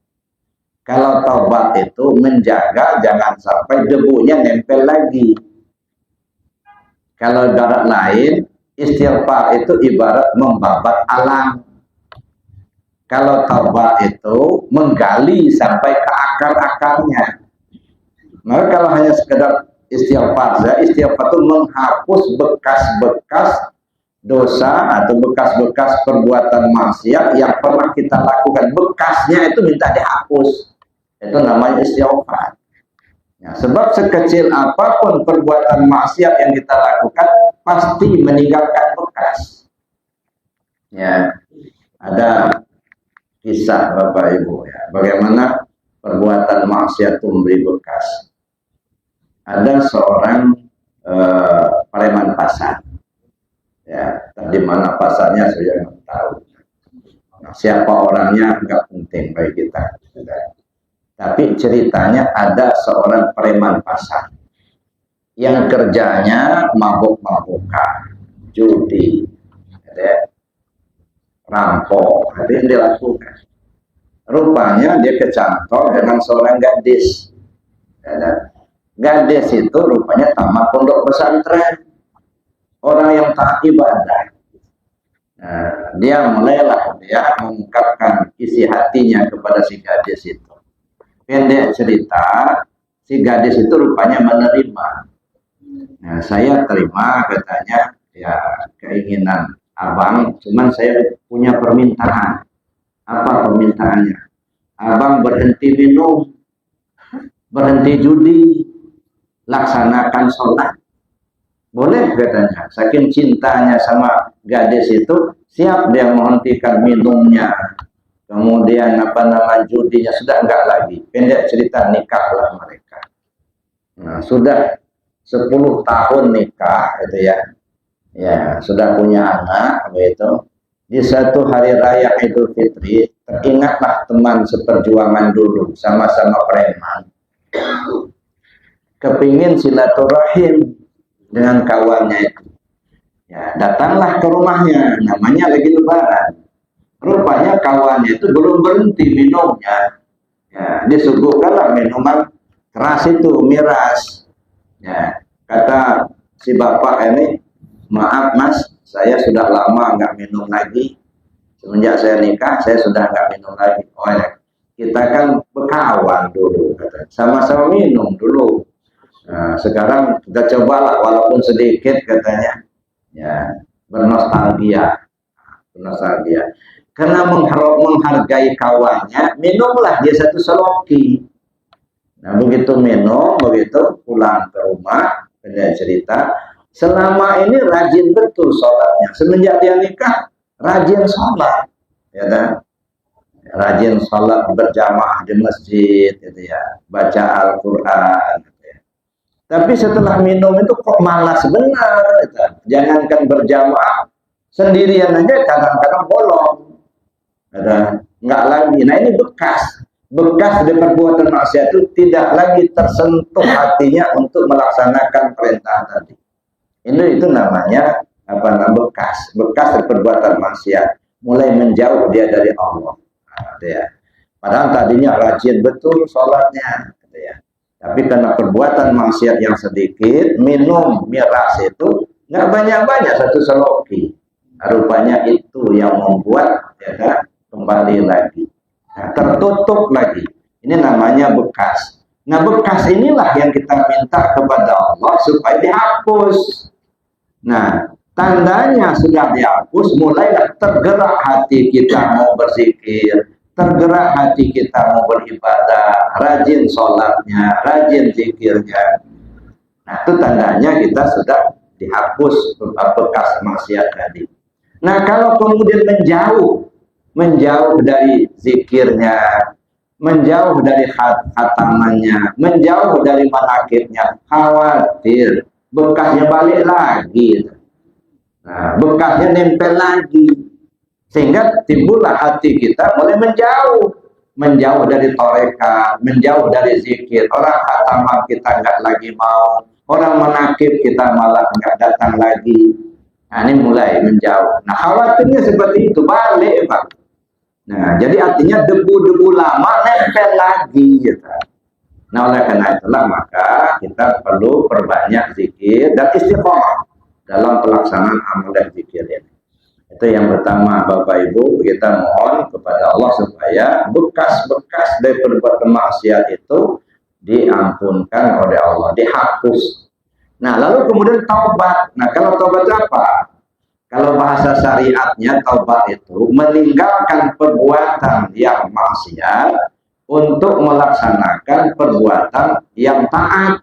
Kalau taubat itu menjaga jangan sampai debunya nempel lagi. Kalau ibarat lain, istighfar itu ibarat membabat alam. Kalau taubat itu menggali sampai ke akar-akarnya. Maka kalau hanya sekedar istighfar saja, istighfar itu menghapus bekas-bekas dosa atau bekas-bekas perbuatan maksiat yang pernah kita lakukan. Bekasnya itu minta dihapus. Itu namanya istighfar. Ya, sebab sekecil apapun perbuatan maksiat yang kita lakukan pasti meninggalkan bekas. Ya, ada kisah Bapak Ibu ya, bagaimana perbuatan maksiat itu memberi bekas. Ada seorang preman pasar. Ya, di mana pasarnya saya nggak tahu. Nah, siapa orangnya nggak penting bagi kita. Tapi ceritanya ada seorang preman pasar yang kerjanya mabuk-mabukan, judi, rampok, itu yang dilakukan. Rupanya dia kecantol dengan seorang gadis. Gadis itu rupanya tamat pondok pesantren, orang yang taat ibadah. Nah, dia mulailah dia mengungkapkan isi hatinya kepada si gadis itu. Pendek cerita, si gadis itu rupanya menerima. Nah, saya terima katanya, ya keinginan abang, cuman saya punya permintaan. Apa permintaannya? Abang berhenti minum, berhenti judi, laksanakan sholat. Boleh katanya, saking cintanya sama gadis itu, siap dia menghentikan minumnya. Kemudian judinya sudah enggak lagi. Pendek cerita nikahlah mereka. Nah, sudah 10 tahun nikah gitu ya. Ya, sudah punya anak begitu. Di satu hari raya Idul Fitri, teringatlah teman seperjuangan dulu, sama-sama preman. Kepingin silaturahim dengan kawannya itu. Ya, datanglah ke rumahnya, namanya lagi lebaran. Rupanya kawannya itu belum berhenti minumnya. Ya, disuguhkanlah minuman keras itu, miras. Ya, kata si bapak ini, maaf mas, saya sudah lama nggak minum lagi. Semenjak saya nikah, saya sudah nggak minum lagi. Oh ya, kita kan berkawan dulu, sama-sama minum dulu. Nah, sekarang kita cobalah, walaupun sedikit katanya, ya bernostalgia. Karena menghargai kawannya, minumlah dia satu seloki. Nah begitu minum, begitu pulang ke rumah, ada cerita, selama ini rajin betul sholatnya. Semenjak dia nikah, rajin sholat, ya kan? Rajin sholat berjamaah di masjid, gitu ya, baca Al-Quran. Gitu ya. Tapi setelah minum itu kok malas benar, gitu. Jangankan berjamaah, sendirian aja kadang-kadang bolong. Ada nggak lagi. Nah ini bekas. bekas dari perbuatan maksiat itu tidak lagi tersentuh hatinya untuk melaksanakan perintah tadi. Itu namanya bekas dari perbuatan maksiat, mulai menjauh dia dari Allah. Ya. Padahal tadinya rajin betul sholatnya, ya. Tapi karena perbuatan maksiat yang sedikit, minum miras itu nggak banyak-banyak, satu seloki. Rupanya itu yang membuat ya, kembali lagi, tertutup lagi. Ini namanya bekas. Nah, bekas inilah yang kita minta kepada Allah supaya dihapus. Nah, tandanya sudah dihapus, mulailah tergerak hati kita mau berzikir, tergerak hati kita mau beribadah, rajin sholatnya, rajin zikirnya. Nah, itu tandanya kita sudah dihapus bekas maksiat tadi. Nah, kalau kemudian menjauh dari zikirnya, menjauh dari khatamannya, menjauh dari manakibnya, khawatir bekasnya balik lagi. Nah, bekasnya nempel lagi. Sehingga timbullah hati kita mulai menjauh dari torekat, menjauh dari zikir. Orang khataman kita nggak lagi mau, orang manakib kita malah nggak datang lagi. Nah, ini mulai menjauh. Nah, khawatirnya seperti itu, balik Pak. Nah, jadi artinya debu-debu lama nempel lagi gitu. Nah, oleh karena itulah maka kita perlu perbanyak zikir dan istiqomah dalam pelaksanaan amal dan zikir ini. Itu yang pertama, Bapak Ibu, kita mohon kepada Allah supaya bekas-bekas dari perbuatan maksiat itu diampunkan oleh Allah, dihapus. Nah, lalu kemudian taubat. Nah, kalau taubat itu apa? Kalau bahasa syariatnya taubat itu meninggalkan perbuatan yang maksiat untuk melaksanakan perbuatan yang taat.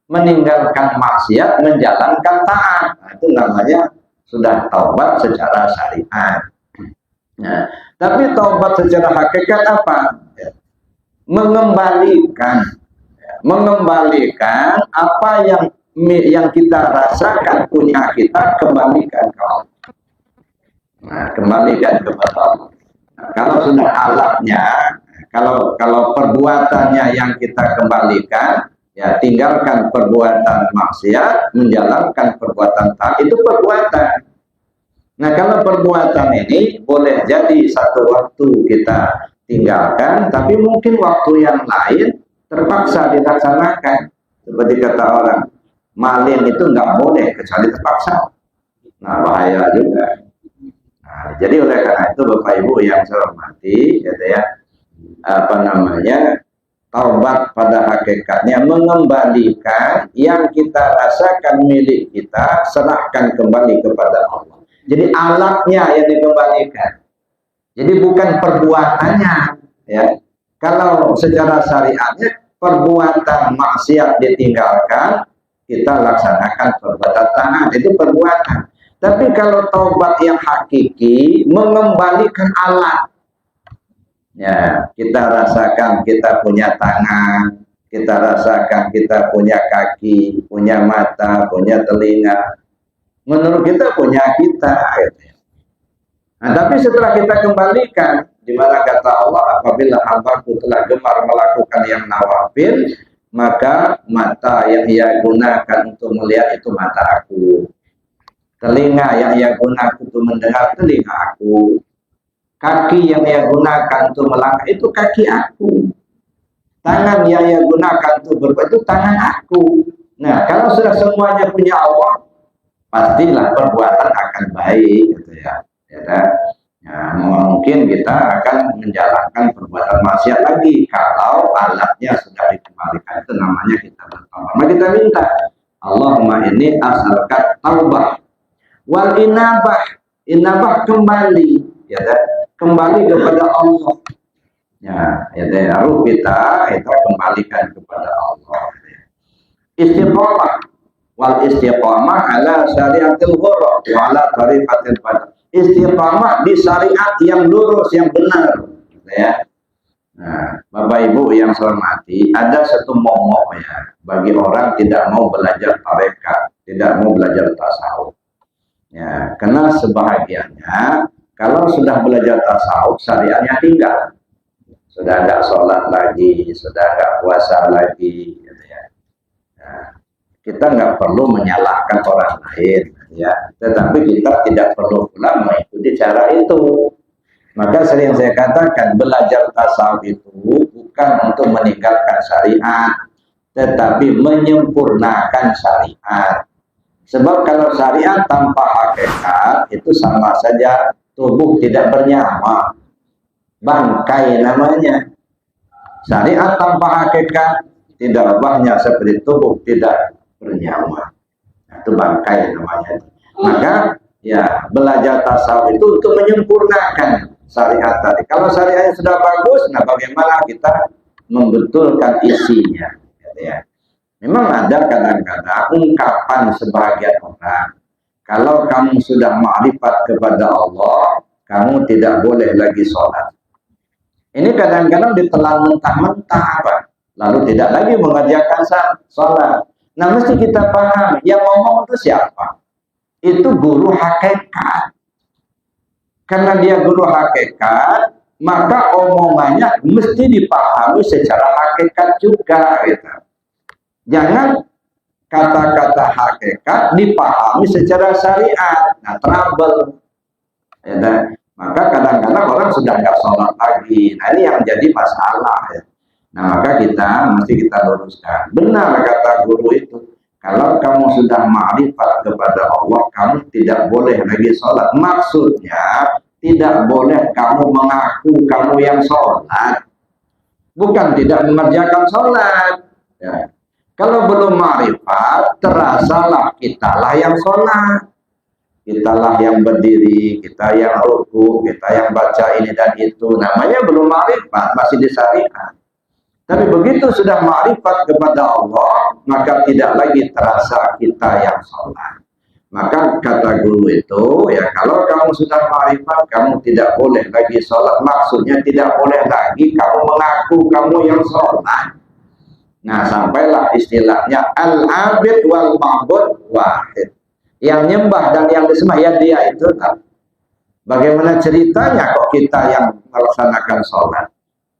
Meninggalkan maksiat, menjalankan taat. Nah, itu namanya sudah taubat secara syariat. Nah, tapi taubat secara hakikat apa? Mengembalikan apa yang kita rasakan punya kita, kembalikan ke Allah. Nah, kembalikan kepada Allah. Nah, kalau sudah alatnya, kalau perbuatannya yang kita kembalikan, ya tinggalkan perbuatan maksiat, menjalankan perbuatan taat, itu perbuatan. Nah, kalau perbuatan ini boleh jadi satu waktu kita tinggalkan, tapi mungkin waktu yang lain terpaksa dilaksanakan. Seperti kata orang, malin itu nggak boleh kecuali terpaksa. Nah, bahaya juga. Nah, jadi oleh karena itu Bapak Ibu yang saya hormati, gitu ya, taubat pada hakikatnya mengembalikan yang kita rasakan milik kita, serahkan kembali kepada Allah. Jadi alatnya yang dikembalikan. Jadi bukan perbuatannya, ya. Kalau secara syariatnya perbuatan maksiat ditinggalkan, kita laksanakan perbuatan taat, itu perbuatan. Tapi kalau taubat yang hakiki mengembalikan alat. Ya, kita rasakan kita punya tangan, kita rasakan kita punya kaki, punya mata, punya telinga. Menurut kita punya kita. Gitu. Nah, tapi setelah kita kembalikan, di mana kata Allah, apabila hambaku telah gemar melakukan yang nawafil, maka mata yang ia gunakan untuk melihat itu mata aku. Telinga yang ia gunakan untuk mendengar, telinga aku. Kaki yang ia gunakan untuk melangkah, itu kaki aku. Tangan yang ia gunakan untuk berbuat, itu tangan aku. Nah, kalau sudah semuanya punya Allah, pastilah perbuatan akan baik, gitu ya. Nah, mungkin kita akan menjalankan perbuatan maksiat lagi kalau alatnya sudah dikembalikan. Itu namanya kita bertaubat. Maka kita minta, Allahumma ini asalkan taubah wal inabah kembali, ya, kembali kepada Allah. Ya, ruh kita kembalikan kepada Allah. Istiqomah wal istiqomah ala syariatil ghurra wa ala tariqatil badr. Istiqamah di syariat yang lurus, yang benar, ya. Nah, Bapak Ibu yang saya hormati, ada satu momok ya bagi orang tidak mau belajar tarekat, tidak mau belajar tasawuf. Ya, karena sebahagiannya kalau sudah belajar tasawuf, syariatnya tinggal. sudah nggak sholat lagi, sudah nggak puasa lagi, gitu ya. Nah, kita nggak perlu menyalahkan orang lain, ya. Tetapi kita tidak perlu pula mengikuti cara itu. Maka sering saya katakan belajar tasawuf itu bukan untuk meninggalkan syariat, tetapi menyempurnakan syariat. Sebab kalau syariat tanpa hakikat itu sama saja tubuh tidak bernyawa, bangkai namanya. Syariat tanpa hakikat tidak banyak seperti tubuh tidak bernyawa, itu bangkai namanya. Maka ya belajar tasawuf itu untuk menyempurnakan syariat tadi. Kalau syariatnya sudah bagus, nah bagaimana kita membetulkan isinya, gitu ya. Memang ada kadang-kadang ungkapan sebagian orang, kalau kamu sudah ma'rifat kepada Allah, kamu tidak boleh lagi sholat. Ini kadang-kadang ditelan mentah-mentah, Pak. Lalu tidak lagi mengerjakan sholat. Nah, mesti kita paham, yang ngomong itu siapa? Itu guru hakikat. Karena dia guru hakikat, maka omongannya mesti dipahami secara hakikat juga, gitu. Jangan kata-kata hakikat dipahami secara syariat. Nah, trouble. Ya, maka kadang-kadang orang sudah nggak sholat lagi. Nah, ini yang jadi masalah. Ya. Nah, maka mesti kita luruskan. Benar kata guru itu. Kalau kamu sudah ma'rifat kepada Allah, kamu tidak boleh lagi sholat. Maksudnya, tidak boleh kamu mengaku kamu yang sholat. Bukan tidak mengerjakan sholat. Ya. Kalau belum ma'rifat, terasalah kitalah yang sholat. Kitalah yang berdiri, kita yang ruku, kita yang baca ini dan itu. Namanya belum ma'rifat, masih di syariat. Tapi begitu sudah ma'rifat kepada Allah, maka tidak lagi terasa kita yang sholat. Maka kata guru itu, ya kalau kamu sudah ma'rifat, kamu tidak boleh lagi sholat. Maksudnya tidak boleh lagi kamu mengaku kamu yang sholat. Nah, sampailah istilahnya al-abid wal ma'bud wahid. Yang nyembah dan yang disembah ya dia itu. Bagaimana ceritanya kok kita yang melaksanakan sholat?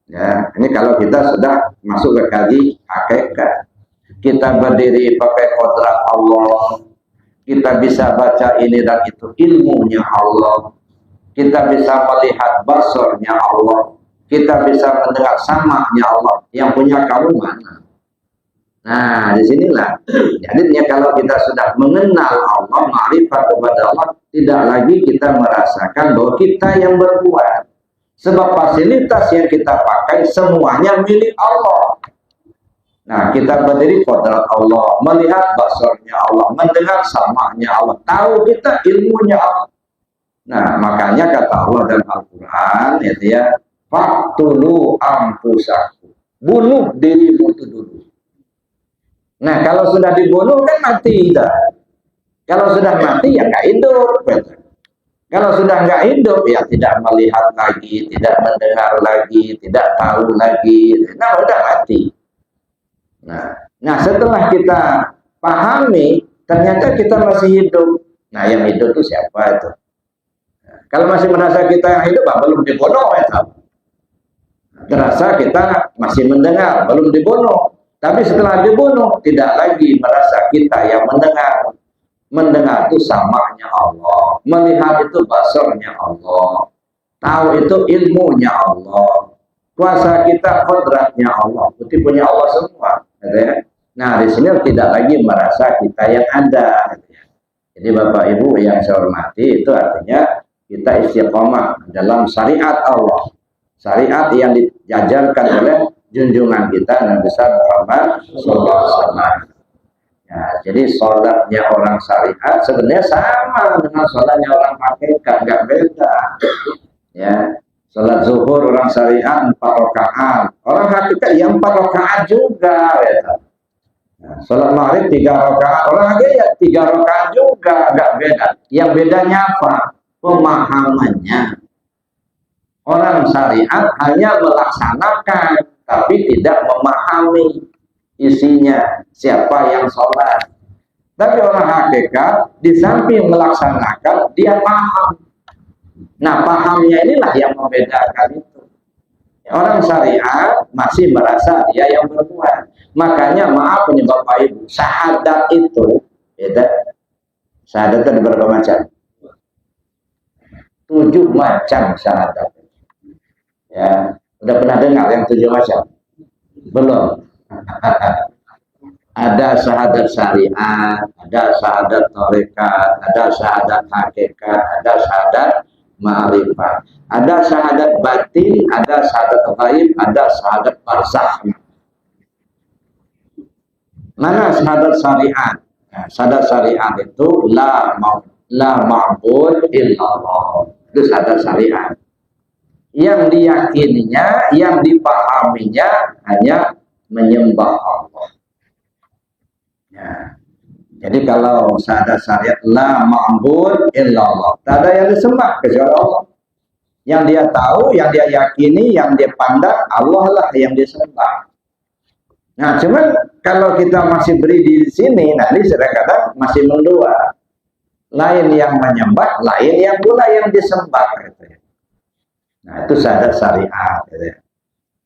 Ya, ini kalau kita sudah masuk ke kaji hakikat. Kita berdiri pakai kodrat Allah. Kita bisa baca ini dan itu, ilmunya Allah. Kita bisa melihat basornya Allah. Kita bisa mendengar samanya Allah. Yang punya kamu mana? Nah, disinilah. Jadi kalau kita sudah mengenal Allah, ma'rifat kepada Allah, tidak lagi kita merasakan bahwa kita yang berbuat. Sebab fasilitas yang kita pakai semuanya milik Allah. Nah, kita berdiri kodrat Allah, melihat basornya Allah, mendengar samanya Allah, tahu kita ilmunya Allah. Nah, makanya kata Allah dalam Al-Quran, ya, faqtulu anfusakum. Bunuh dirimu itu dulu. Nah, kalau sudah dibunuh kan mati dah. Kalau sudah mati ya nggak hidup. Kalau sudah nggak hidup ya tidak melihat lagi, tidak mendengar lagi, tidak tahu lagi. Nah, udah mati. Nah, setelah kita pahami, ternyata kita masih hidup. Nah, yang hidup itu siapa itu? Nah, kalau masih merasa kita yang hidup, belum dibunuh ya. Terasa kita masih mendengar, belum dibunuh. Tapi setelah dibunuh, tidak lagi merasa kita yang mendengar. Mendengar itu samanya Allah. Melihat itu basornya Allah. Tahu itu ilmunya Allah. Kuasa kita kodratnya Allah. Itu punya Allah semua. Nah, di sini tidak lagi merasa kita yang ada. Jadi Bapak Ibu yang saya hormati, itu artinya kita istiqomah dalam syariat Allah. Syariat yang diajarkan oleh junjungan kita Nabi besar Muhammad SAW. Ya, jadi sholatnya orang syariat sebenarnya sama dengan sholatnya orang hakikat, nggak beda. Ya, sholat zuhur orang syariat 4 rakaat, orang hakikat yang 4 rakaat juga. Ya. Nah, sholat maghrib 3 rakaat, orang hakikat 3 rakaat juga, nggak beda. Yang bedanya apa? Pemahamannya. Orang syariat hanya melaksanakan, tapi tidak memahami isinya, siapa yang sholat. Tapi orang hakikat, di samping melaksanakan, dia paham. Nah, pahamnya inilah yang membedakan itu. Orang syariat masih merasa dia yang berbuat. Makanya maaf nih Bapak Ibu, syahadat itu, ya, syahadat itu ada berapa macam? 7 macam syahadat. Ya, udah pernah dengar yang 7 macam? Belum. Ada syahadat syariat, ada syahadat tarekat, ada syahadat hakikat, ada syahadat ma'rifat, ada syahadat batin, ada syahadat ghaib, ada syahadat barzakh. Mana syahadat syariat? Nah, syahadat syariat itu la ma'bud illallah. Itu syahadat syariat. Yang diyakininya, yang dipahaminya hanya menyembah Allah. Ya. Jadi kalau syahadat syariat la ma'bud illallah, tak ada yang disembah kecuali Allah. Yang dia tahu, yang dia yakini, yang dia pandang, Allah lah yang disembah. Nah, cuman kalau kita masih beri di sini, nanti kadang-kadang masih mendua. Lain yang menyembah, lain yang pula yang disembah. Gitu ya. Nah, itu syahadat syariat. Gitu ya.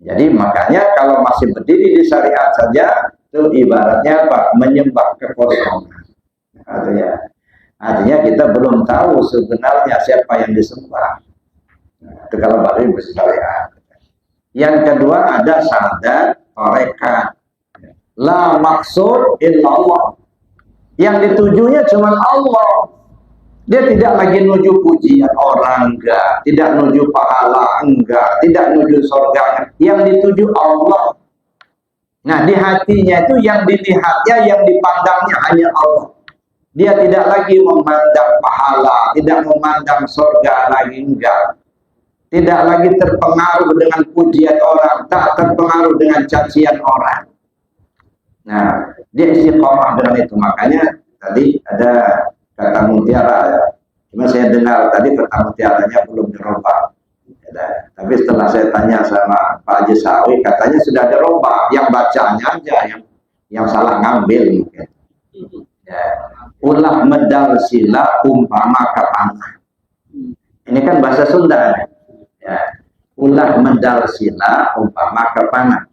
Jadi makanya kalau masih berdiri di syariat saja, itu ibaratnya apa? Menyembah kekosongan. Artinya kita belum tahu sebenarnya siapa yang disembah. Nah, itu kalau baru bersyariat. Yang kedua ada syahadat tarekat. La maksud illallah. Yang ditujunya cuma Allah. Dia tidak lagi nuju pujian orang, enggak. Tidak nuju pahala, enggak. Tidak nuju surga. Yang dituju Allah. Nah, di hatinya itu yang dilihatnya, yang dipandangnya hanya Allah. Dia tidak lagi memandang pahala, tidak memandang surga lagi, enggak. Tidak lagi terpengaruh dengan pujian orang, tak terpengaruh dengan cacian orang. Nah, dia istiqomah dengan itu. Makanya tadi ada kata mutiara ya. Cuma saya dengar tadi kata mutiaranya belum dirubah. Ya, tapi setelah saya tanya sama Pak Haji Sawi, katanya sudah dirubah. Yang bacanya aja yang salah ngambil mungkin. Ya. Ulah medal sila umpama kapanah. Ini kan bahasa Sunda. Ya. Ulah medal sila umpama kapanah.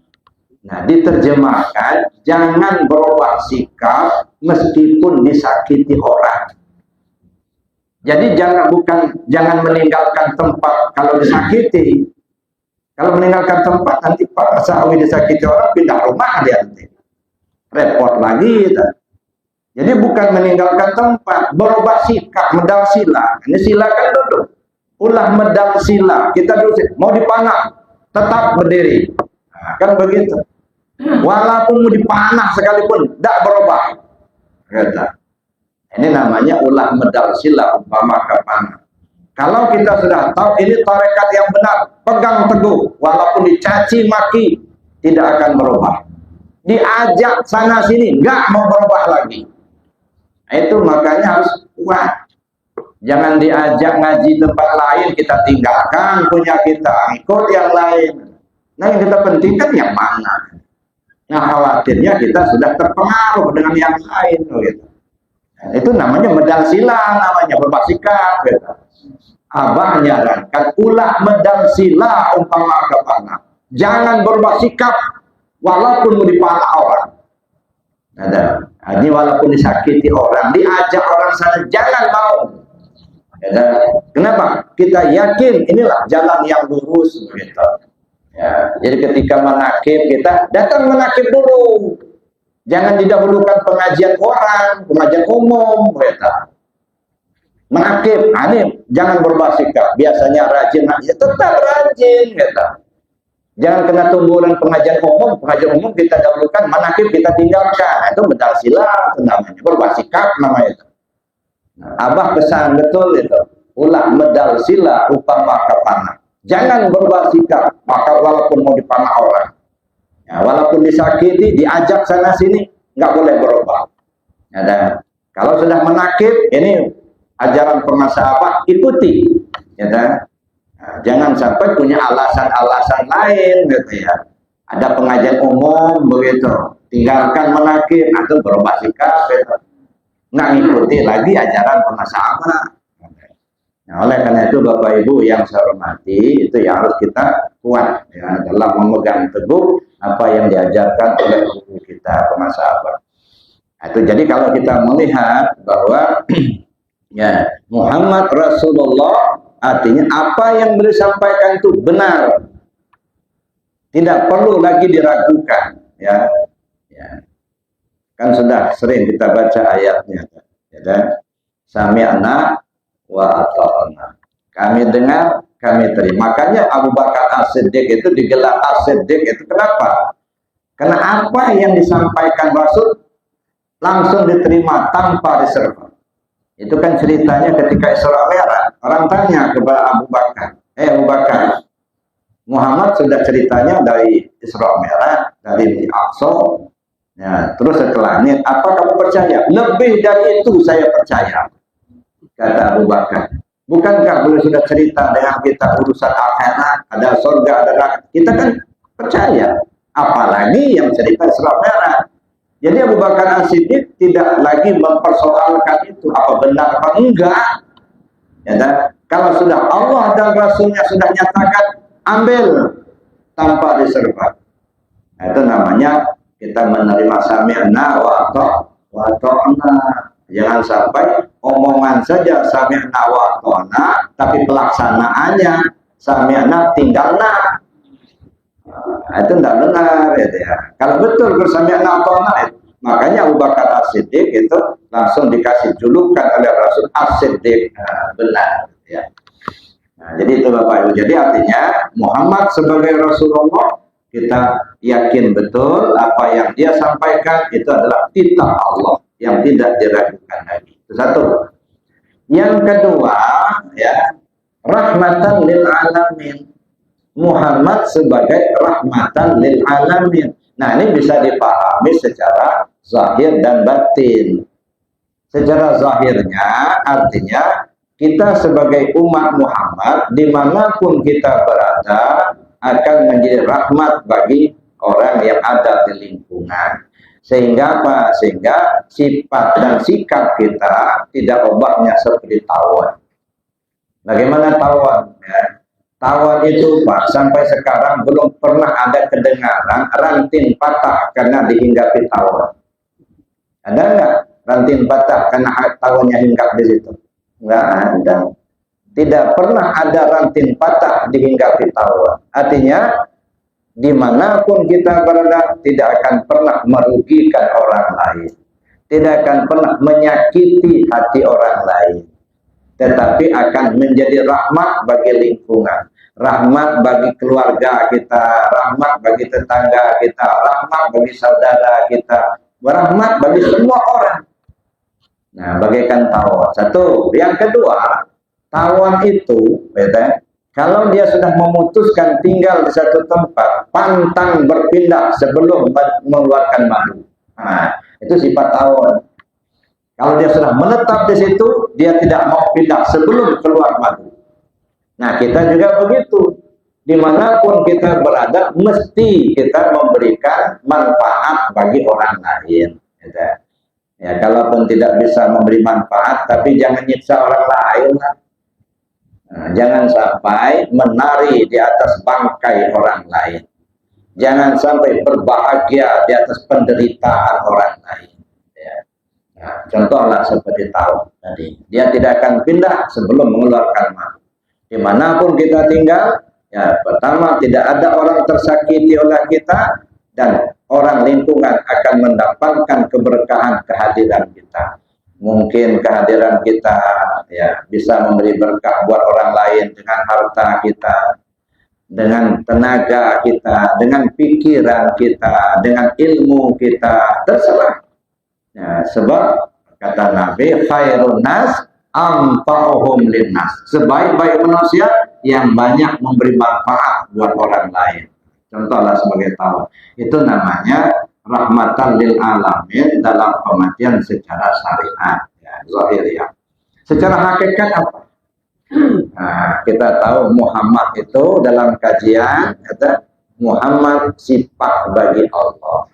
Nah, diterjemahkan, jangan berubah sikap meskipun disakiti orang. Jadi jangan meninggalkan tempat kalau disakiti. Kalau meninggalkan tempat nanti Pak Sawi disakiti orang, pindah rumah dia nanti. Repot lagi. Jadi bukan meninggalkan tempat, berubah sikap, medal sila. Ini sila kan duduk. Ulah medal sila. Kita duduk, mau dipanah, tetap berdiri. Nah, kan begitu. Walaupun mau dipanah sekalipun, tidak berubah. Kata. Ini namanya ulah medal sila umpama kapanah. Kalau kita sudah tahu ini tarekat yang benar, pegang teguh, walaupun dicaci maki, tidak akan berubah. Diajak sana sini, nggak mau berubah lagi. Itu makanya harus kuat. Jangan diajak ngaji tempat lain, kita tinggalkan punya kita, ikut yang lain. Nah, yang kita pentingkan yang mana? Nah, khawatirnya kita sudah terpengaruh dengan yang lain, gitu. Nah, itu namanya medal sila, namanya berubah sikap, gitu. Abah menyarankan ulah medal sila umpama kapanah. Jangan berubah sikap walaupun mau dipanah orang. Ada, ini walaupun disakiti orang, diajak orang sana, jangan mau. Ada, kenapa? Kita yakin inilah jalan yang lurus, gitu. Ya, jadi ketika menakib kita datang menakib dulu, jangan didahulukan pengajian orang, pengajian umum, kita menakib. Ini jangan berubah sikap. Biasanya rajin, ya tetap rajin, kita. Jangan kena tumbuhan pengajian umum kita dahulukan, menakib kita tinggalkan. Itu medal sila, itu namanya berubah sikap namanya itu. Nah, Abah pesan betul itu. Ulah medal sila upama kapanah. Jangan berubah sikap, maka walaupun mau dipanah orang, ya, walaupun disakiti, diajak sana sini, nggak boleh berubah. Ya, dan kalau sudah menakib, ini ajaran pengasahabah, ikuti. Ya, dan nah, jangan sampai punya alasan-alasan lain, gitu ya. Ada pengajian umum begitu, tinggalkan menakib atau berubah sikap, gitu. Nggak ngikuti lagi ajaran pengasahabah. Nah, oleh karena itu Bapak Ibu yang saya hormati, itu yang harus kita kuat ya dalam memegang teguh apa yang diajarkan oleh guru kita para sahabat. Itu jadi kalau kita melihat bahwa ya Muhammad Rasulullah artinya apa yang beliau sampaikan itu benar, tidak perlu lagi diragukan ya. Ya. Kan sudah sering kita baca ayatnya ya. Sami'na wa ata'na. Kami dengar, kami terima. Makanya Abu Bakar As-Siddiq itu digelar As-Siddiq itu kenapa? Karena apa yang disampaikan Rasul langsung diterima tanpa reserva. Itu kan ceritanya ketika Isra Mi'raj. Orang tanya kepada Abu Bakar, Abu Bakar, Muhammad sudah ceritanya dari Isra Mi'raj, dari Aqsa, ya, terus ke langit. Apa kamu percaya? Lebih dari itu saya percaya, kata Abu Bakar. Bukankah beliau sudah cerita dengan kita urusan akhirat, ada surga, ada neraka? Kita kan percaya. Apalagi yang cerita Isra Mi'raj. Jadi Abu Bakar As-Siddiq tidak lagi mempersoalkan itu apa benar apa enggak. Ya, dan kalau sudah Allah dan Rasulnya sudah nyatakan, ambil tanpa reserva. Nah, itu namanya kita menerima sami'na wa ata'na. Jangan sampai omongan saja sami'na wa ata'na, tapi pelaksanaannya sami'na tinggalna. Nah, itu tidak benar ya. Kalau betul bersami'na ata'na, makanya Abu Bakar As-Siddiq itu langsung dikasih julukan oleh Rasul As-Siddiq. Nah, benar ya. Nah, jadi itu Bapak Ibu. Jadi artinya Muhammad sebagai Rasulullah kita yakin betul apa yang dia sampaikan itu adalah titah Allah yang tidak diragukan lagi. Itu satu. Yang kedua ya, rahmatan lil alamin. Muhammad sebagai rahmatan lil alamin. Nah, ini bisa dipahami secara zahir dan batin. Secara zahirnya artinya kita sebagai umat Muhammad dimanapun kita berada akan menjadi rahmat bagi orang yang ada di lingkungan. Sehingga apa? Sehingga sifat dan sikap kita tidak ubahnya seperti tawon. Bagaimana tawon? Ya. Tawon itu Pak, sampai sekarang belum pernah ada kedengaran ranting patah karena dihinggapi tawon. Ada nggak ranting patah karena tawonnya hinggap di situ? Nggak ada. Tidak pernah ada ranting patah dihinggapi tawon. Artinya dimanapun kita berada tidak akan pernah merugikan orang lain, tidak akan pernah menyakiti hati orang lain, tetapi akan menjadi rahmat bagi lingkungan, rahmat bagi keluarga kita, rahmat bagi tetangga kita, rahmat bagi saudara kita, rahmat bagi semua orang. Nah, bagaikan tawon. Satu. Yang kedua, tawon itu, kalau dia sudah memutuskan tinggal di satu tempat, pantang berpindah sebelum mengeluarkan madu. Nah, itu sifat tawon. Kalau dia sudah menetap di situ, dia tidak mau pindah sebelum keluar madu. Nah, kita juga begitu. Dimanapun kita berada, mesti kita memberikan manfaat bagi orang lain. Ya, kalaupun tidak bisa memberi manfaat, tapi jangan nyiksa orang lain. Nah, jangan sampai menari di atas bangkai orang lain. Jangan sampai berbahagia di atas penderitaan orang lain. Nah, contohlah seperti tawon tadi, dia tidak akan pindah sebelum mengeluarkan madu. Dimanapun kita tinggal, ya pertama tidak ada orang tersakiti oleh kita, dan orang lingkungan akan mendapatkan keberkahan kehadiran kita. Mungkin kehadiran kita ya bisa memberi berkah buat orang lain dengan harta kita, dengan tenaga kita, dengan pikiran kita, dengan ilmu kita, terserah. Ya, sebab kata Nabi, khairun nas anfa'uhum linnas. Sebaik-baik manusia yang banyak memberi manfaat buat orang lain. Contohlah sebagai tawon. Itu namanya rahmatan lil alamin dalam pengertian secara syariat, ya, zahiriyah. Secara hakikat apa? Nah, kita tahu Muhammad itu dalam kajian kata Muhammad sifat bagi Allah.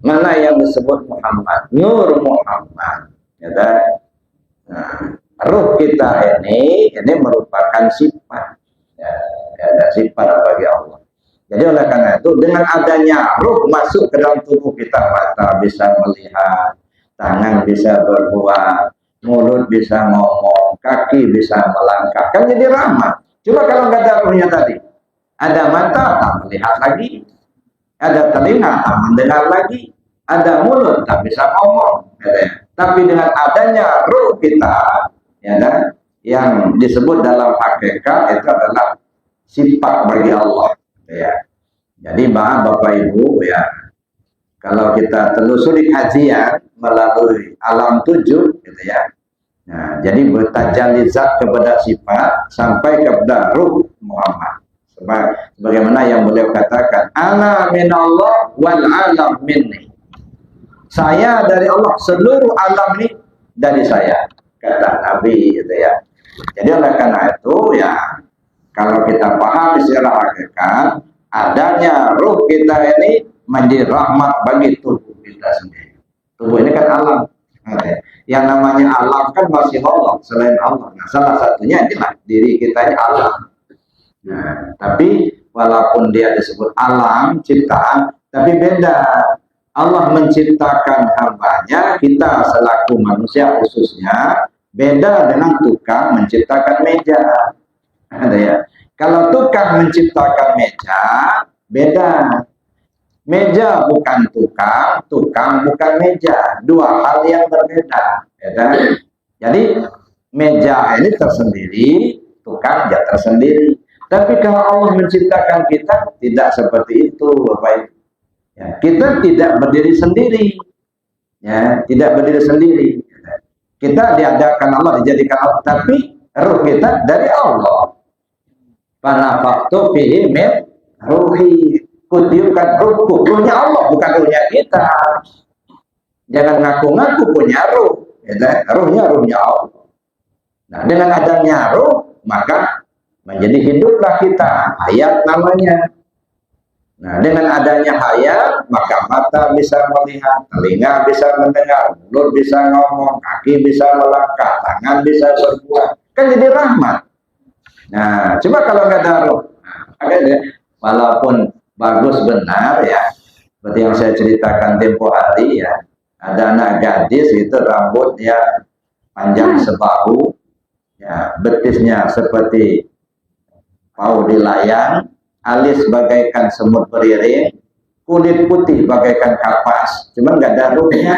Mana yang disebut Muhammad? Nur Muhammad. Ya, nah, ruh kita ini merupakan sifat. Ya, sifat bagi Allah. Jadi oleh karena itu dengan adanya ruh masuk ke dalam tubuh kita, mata bisa melihat, tangan bisa berbuat, mulut bisa ngomong, kaki bisa melangkah, kan jadi rahmat. Coba kalau nggak ada ruhnya tadi, ada mata tak melihat lagi, ada telinga tak mendengar lagi, ada mulut tak bisa ngomong. Tapi dengan adanya ruh kita, ya kan, yang disebut dalam hakikat itu adalah sifat bagi Allah. Ya. Jadi Bapak Ibu ya, kalau kita telusuri kajian melalui alam 7 gitu ya. Nah, jadi bertajalizat kepada sifat sampai kepada ruh Muhammad. Sebagaimana yang beliau katakan, ana minallah wal alam minni. Saya dari Allah, seluruh alam ini dari saya, kata Nabi gitu ya. Jadi oleh karena itu ya, kalau kita paham secara hakikat, adanya ruh kita ini menjadi rahmat bagi tubuh kita sendiri. Tubuh ini kan alam. Yang namanya alam kan masih Allah selain Allah. Nah, salah satunya adalah diri kita ini alam. Nah, tapi walaupun dia disebut alam ciptaan, tapi beda. Allah menciptakan hambanya, kita selaku manusia khususnya, beda dengan tukang menciptakan meja. Ada ya. Kalau tukang menciptakan meja, beda. Meja bukan tukang, tukang bukan meja. Dua hal yang berbeda. Ya kan? Jadi meja ini tersendiri, tukang ya tersendiri. Tapi kalau Allah menciptakan kita, tidak seperti itu, Bapak Ibu. Ya, kita tidak berdiri sendiri. Ya, tidak berdiri sendiri. Kita diadakan Allah, dijadikan Allah, tapi ruh kita dari Allah. Panafaktu fihi min ruhi. Kutiupkan ruhku, ruhnya Allah, bukan ruhnya kita. Jangan ngaku-ngaku punya ruh, ruhnya Allah. Nah, dengan adanya ruh, maka menjadi hiduplah kita, hayat namanya. Nah, dengan adanya hayat, maka mata bisa melihat, telinga bisa mendengar, mulut bisa ngomong, kaki bisa melangkah, tangan bisa berbuat. Kan jadi rahmat. Nah, coba kalau nggak ada ruh, walaupun bagus benar ya, seperti yang saya ceritakan tempo hari ya, ada anak gadis itu rambutnya panjang sebahu, ya, betisnya seperti pau di layang, alis bagaikan semut beriring, kulit putih bagaikan kapas, cuman nggak ada ruhnya.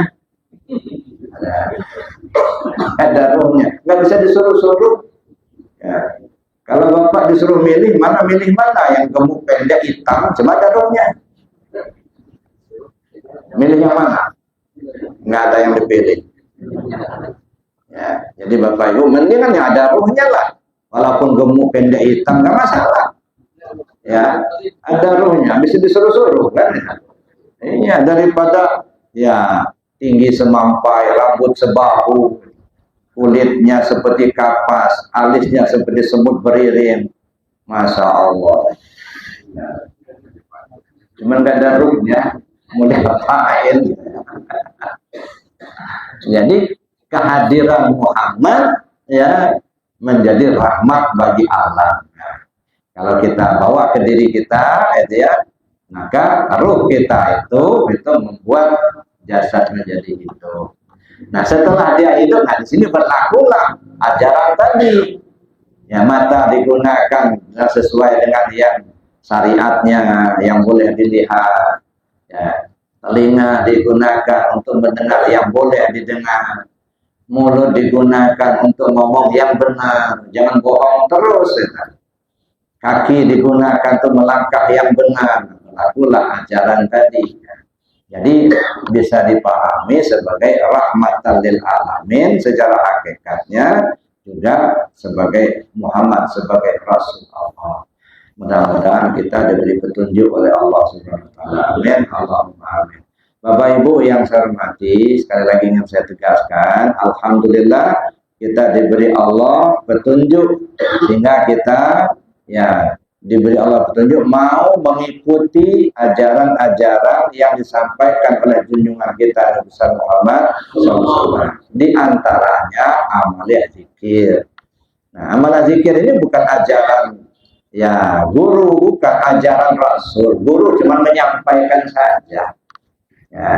Ada ruhnya, nggak bisa disuruh-suruh. Ya. Kalau Bapak disuruh milih mana yang gemuk pendek hitam, cuma ada ruhnya. Milih yang mana? Nggak ada yang dipilih. Ya, jadi Bapak Ibu mendingan yang ada ruhnya lah. Walaupun gemuk pendek hitam nggak masalah. Ya, ada ruhnya, bisa disuruh-suruh kan? Iya, daripada ya tinggi semampai, rambut sebahu, kulitnya seperti kapas, alisnya seperti semut beriring. Masya Allah. Ya. Cuman gak ada ruhnya, mau diapain? Jadi kehadiran Muhammad ya menjadi rahmat bagi alam. Nah, kalau kita bawa ke diri kita, ya, maka ruh kita itu membuat jasad menjadi hidup. Nah, setelah dia hidup, nah di sini berlakulah ajaran tadi. Ya, mata digunakan sesuai dengan yang syariatnya, yang boleh dilihat. Ya, telinga digunakan untuk mendengar yang boleh didengar. Mulut digunakan untuk ngomong yang benar, jangan bohong terus. Ya. Kaki digunakan untuk melangkah yang benar. Berlakulah ajaran tadi. Jadi bisa dipahami sebagai rahmatan lil alamin secara hakikatnya, juga sebagai Muhammad, sebagai Rasul Allah. Mudah-mudahan kita diberi petunjuk oleh Allah Subhanahu wa taala. Amin. Allahumma amin. Bapak Ibu yang saya hormati, sekali lagi ingin saya tegaskan, alhamdulillah kita diberi Allah petunjuk sehingga kita ya diberi Allah petunjuk mau mengikuti ajaran-ajaran yang disampaikan oleh junjungan kita Nabi Muhammad SAW. Di antaranya amalia zikir. Nah, amalia zikir ini bukan ajaran Ya, guru bukan ajaran Rasul. Guru cuma menyampaikan saja. Ya,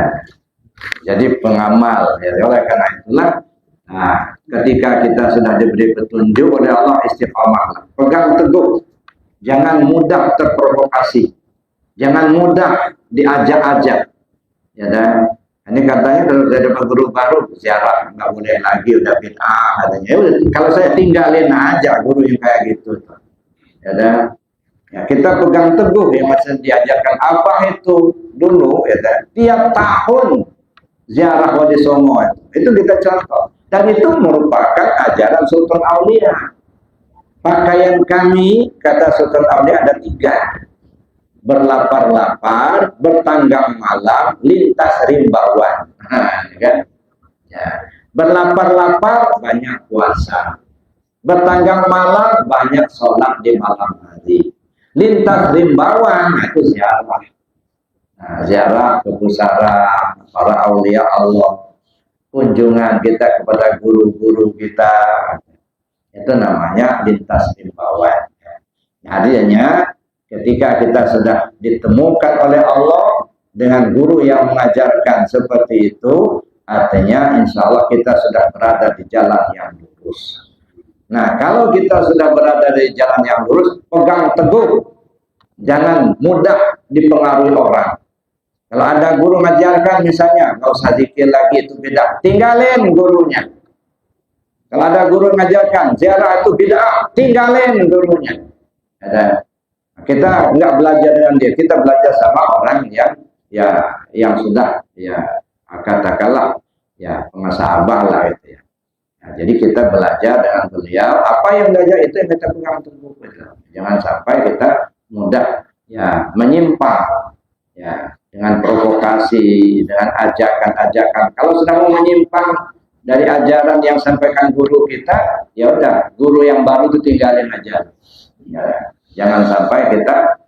jadi pengamal. Ya, oleh karena itulah, nah, ketika kita sudah diberi petunjuk oleh Allah, istiqamah. Pegang teguh. Jangan mudah terprovokasi. Jangan mudah diajak-ajak. Ya, dan ini katanya kalau saya dapat guru baru ziarah nggak boleh lagi, udah bid'ah katanya. Ya, kalau saya tinggalin aja guru yang kayak gitu. Ya, dan ya, kita pegang teguh yang masih diajarkan Abah itu dulu, ya, dan tiap tahun ziarah Wali Songo itu kita contoh, dan itu merupakan ajaran Sultan Aulia. Pakaian kami, kata Sultan Aulia, ada 3: berlapar-lapar, bertanggang malam, lintas rimbawan. Kan? Ya. Berlapar-lapar banyak puasa, bertanggang malam banyak sholat di malam hari, lintas rimbawan itu ziarah. Nah, ziarah ke pusara para aulia Allah, kunjungan kita kepada guru-guru kita, itu namanya lintas rimbawan. Artinya ketika kita sudah ditemukan oleh Allah dengan guru yang mengajarkan seperti itu, artinya insya Allah kita sudah berada di jalan yang lurus. Nah, kalau kita sudah berada di jalan yang lurus, pegang teguh, jangan mudah dipengaruhi orang. Kalau ada guru mengajarkan misalnya, nggak usah zikir lagi, itu bid'ah, tinggalin gurunya. Kalau ada guru mengajarkan ziarah itu bid'ah, tinggalin gurunya. Ada. Kita nggak belajar dengan dia, kita belajar sama orang yang sudah ya katakanlah ya pengasabah lah itu ya. Nah, jadi kita belajar dengan beliau, apa yang belajar itu yang kita pegang teguh. Jangan sampai kita mudah ya menyimpang ya dengan provokasi, dengan ajakan-ajakan. Kalau sudah mau menyimpang dari ajaran yang sampaikan guru kita, ya udah, guru yang baru itu tinggalin aja. Ya. Jangan sampai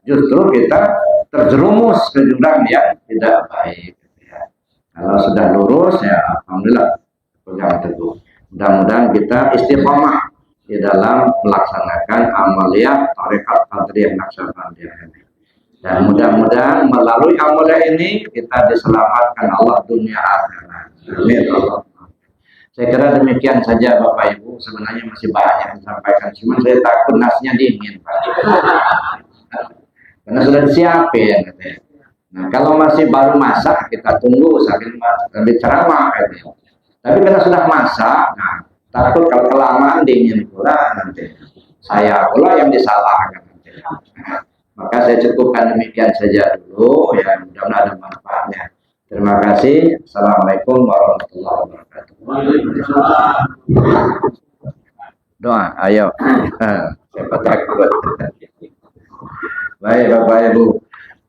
justru kita terjerumus ke jurang yang tidak baik. Ya. Kalau sudah lurus, ya alhamdulillah pegang teguh. Mudah-mudahan kita istiqomah di dalam melaksanakan amaliyah tarekat Qadiriyah Naqsyabandiyah ini. Dan mudah-mudahan melalui amaliyah ini kita diselamatkan Allah dunia akhirat. Amin Allah. Saya kira demikian saja Bapak Ibu. Sebenarnya masih banyak yang disampaikan, cuma saya takut nasinya dingin Pak. Karena sudah disiapin katanya. Nah, kalau masih baru masak kita tunggu sambil ceramah katanya. Tapi karena sudah masak, nah takut kalau kelamaan dingin pula nanti saya pula yang disalahkan nanti. Maka saya cukupkan demikian saja dulu, ya mudah-mudahan ada manfaatnya. Terima kasih. Assalamualaikum warahmatullahi wabarakatuh. Doa, ayo. Siapa takut. Baik Bapak Ibu,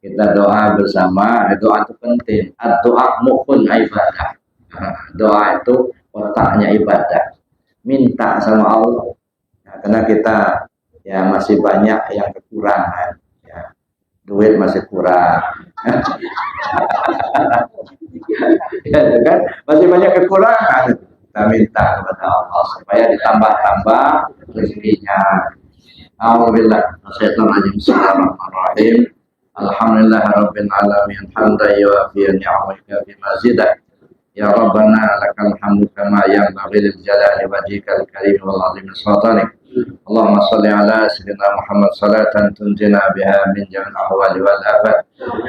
kita doa bersama. Doa itu penting. Doa mukhun ibadah. Doa itu otaknya ibadah. Minta sama Allah. Nah, karena kita ya masih banyak yang kekurangan. Ya, duit masih kurang. Ya, kan? Masih banyak kekurangan. Kita minta kepada Allah supaya ditambah-tambah rezekinya. Alhamdulillah. Bismillahirrahmanirrahim. Alhamdulillahirabbil alamin. Hamdan yuwafi ni'amaka fi mazidah. Ya Rabbana lakal hamdu kama yanbaghi lil jalali wajhikal karim wal azim sultanik. Allahumma salli ala sayyidina Muhammad salatan tunjina biha min jami'il ahwali wal afat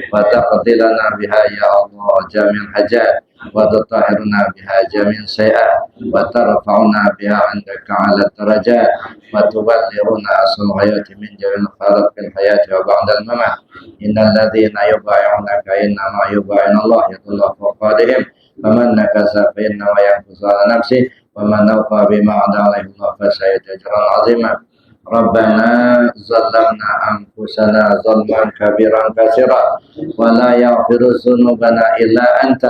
wa taqdi lana biha ya Allah jami'al hajat wa tutahhiruna biha jami'al sayi'at wa tarfa'una biha 'indaka 'ala darajat wa tuballighuna asal hayati min jami'il khairat fil hayati wa ba'dal mamat. Innal ladzina yubay'unaka innama yubay'una Allah yadullahu fawqa aydihim faman nakasa fa innama yankusu 'ala nafsihi وَمَنْ أَوْفَى بِمَا عَهَدَ عَلَيْهِ اللَّهُ فَسَيُؤْتِيهِ أَجْرًا عَظِيمًا رَبَّنَا ظَلَمْنَا أَنفُسَنَا ظُلْمًا كَبِيرًا كَثِيرًا وَلَا يَغْفِرُ الذُّنُوبَ إِلَّا أَنْتَ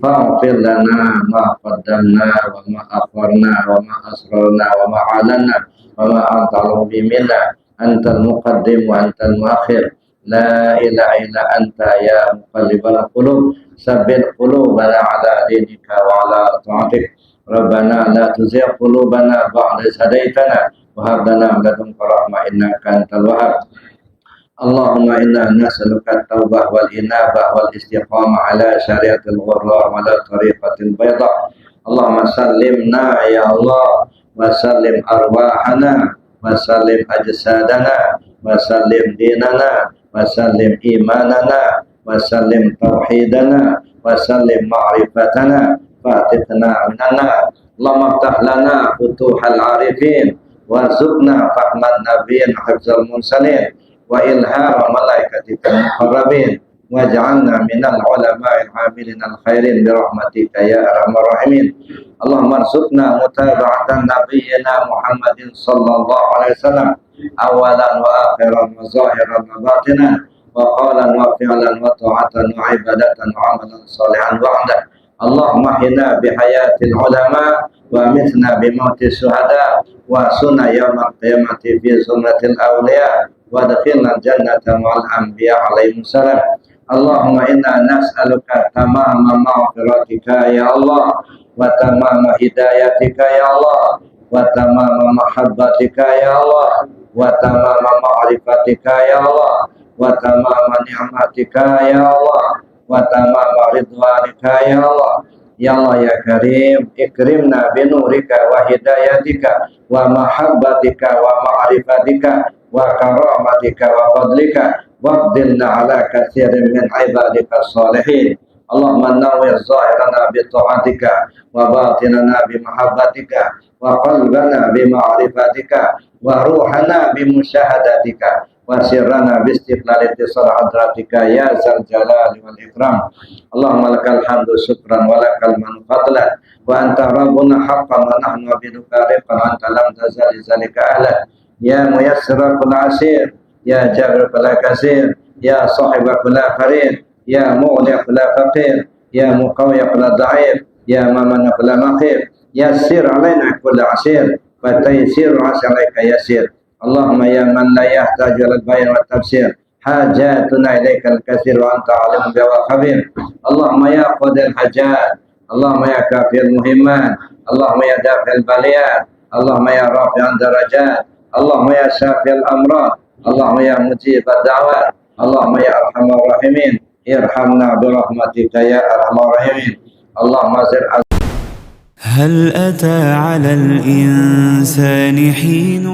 فَاغْفِرْ لَنَا مَا قَدَّمْنَا وَمَا أَخَّرْنَا وَمَا أَسْرَرْنَا وَمَا أَعْلَنَّا وَمَا أَنْتَ أَعْلَمُ بِهِ مِنَّا أَنْتَ الْمُقَدِّمُ وَأَنْتَ الْمُؤَخِّرُ لا إله إلا أنت يا مقلب القلوب ثبت قلوبنا على دينك وعلى طاعتك Rabbana la tuzigh qulubana ba'da idh hadaitana wa hab lana min ladunka rahmah innaka antal wahhab. Allahumma inna nas'aluka at-taubah wal inabah wal istiqamah ala syariatil ghurra wa ala tariqatil bayda. Allahumma sallimna ya Allah wa sallim arwahana wa sallim ajsadana wa sallim dinana wa sallim imanana wa sallim tauhidana wa sallim ma'rifatana fatihna minana. Allahumma ftah lana futuhal arifin warzuqna fahman nabiyyin hafzal mursalin wa ilham malaikatikal muqarrabin waj'alna minal ulama'il amilin al khairin bi rahmatika ya arhamar rahimin. Allahumma arzuqna mutaba'atan nabiyyina Muhammadin sallallahu alaihi wasallam awalan wa akhiran wa zahiran wa batinan wa qalan wa fi'lan wa ta'atan wa ibadatan wa amalan salihan wa'ada. Allahumma hina bihayatil ulama wa mitna bimauti syuhada wa sunna yawmal qiyamati fi zumratil awliya wa adkhilna jannata ma'al anbiya alaihi salam. Allahumma inna nas'aluka tamama maghfiratika ya Allah wa tamama hidayatika ya Allah wa tamama mahabbatika ya Allah wa tamama ma'rifatika ya Allah wa tamama ni'matika ya Allah wa tamama ridwanika ya Allah. Ya Allah ya Karim, ikrimna binurika wa hidayatika wa mahabbatika wa ma'rifatika wa karamatika wa fadlika waqdilna ala katsirin min ibadika salihin. Allahumma nawwir zahirana bi ta'atika wa batinana bi mahabbatika wa qalbana bi ma'rifatika wa ruhana bi musyahadatika wa sirrana bi istiqlal ittisal hadratika ya zal jalali wal ikram. Allahumma lakal hamdu syukran wa lakal man fadlan wa anta rabbuna haqqan wa nahnu abiduka riqan anta lam tazal zalika ahlan ya muyassira kull asir ya jabir kull kasir ya sahiba kull farid ya mu'li kull faqir ya muqawwi kull dha'if ya mamana kull makhir yassir alaina kull asir wa taysir asalaika yassir. Allahumma ya man la yahtaju al bayan wa tafsir hajatuna ilaikal katsir wa anta alim bi wa khabir. Allahumma ya qadil hajat, Allahumma ya kafil muhimman, Allahumma ya dafil baliyat, Allahumma ya rafi'an darajat, Allahumma ya syafil amrad, Allahumma ya mujibad da'wat, Allahumma ya arhamar rahimin, irhamna bi rahmatika ya arhamar rahimin. Allahumma zid
هل أتى على الإنسان حين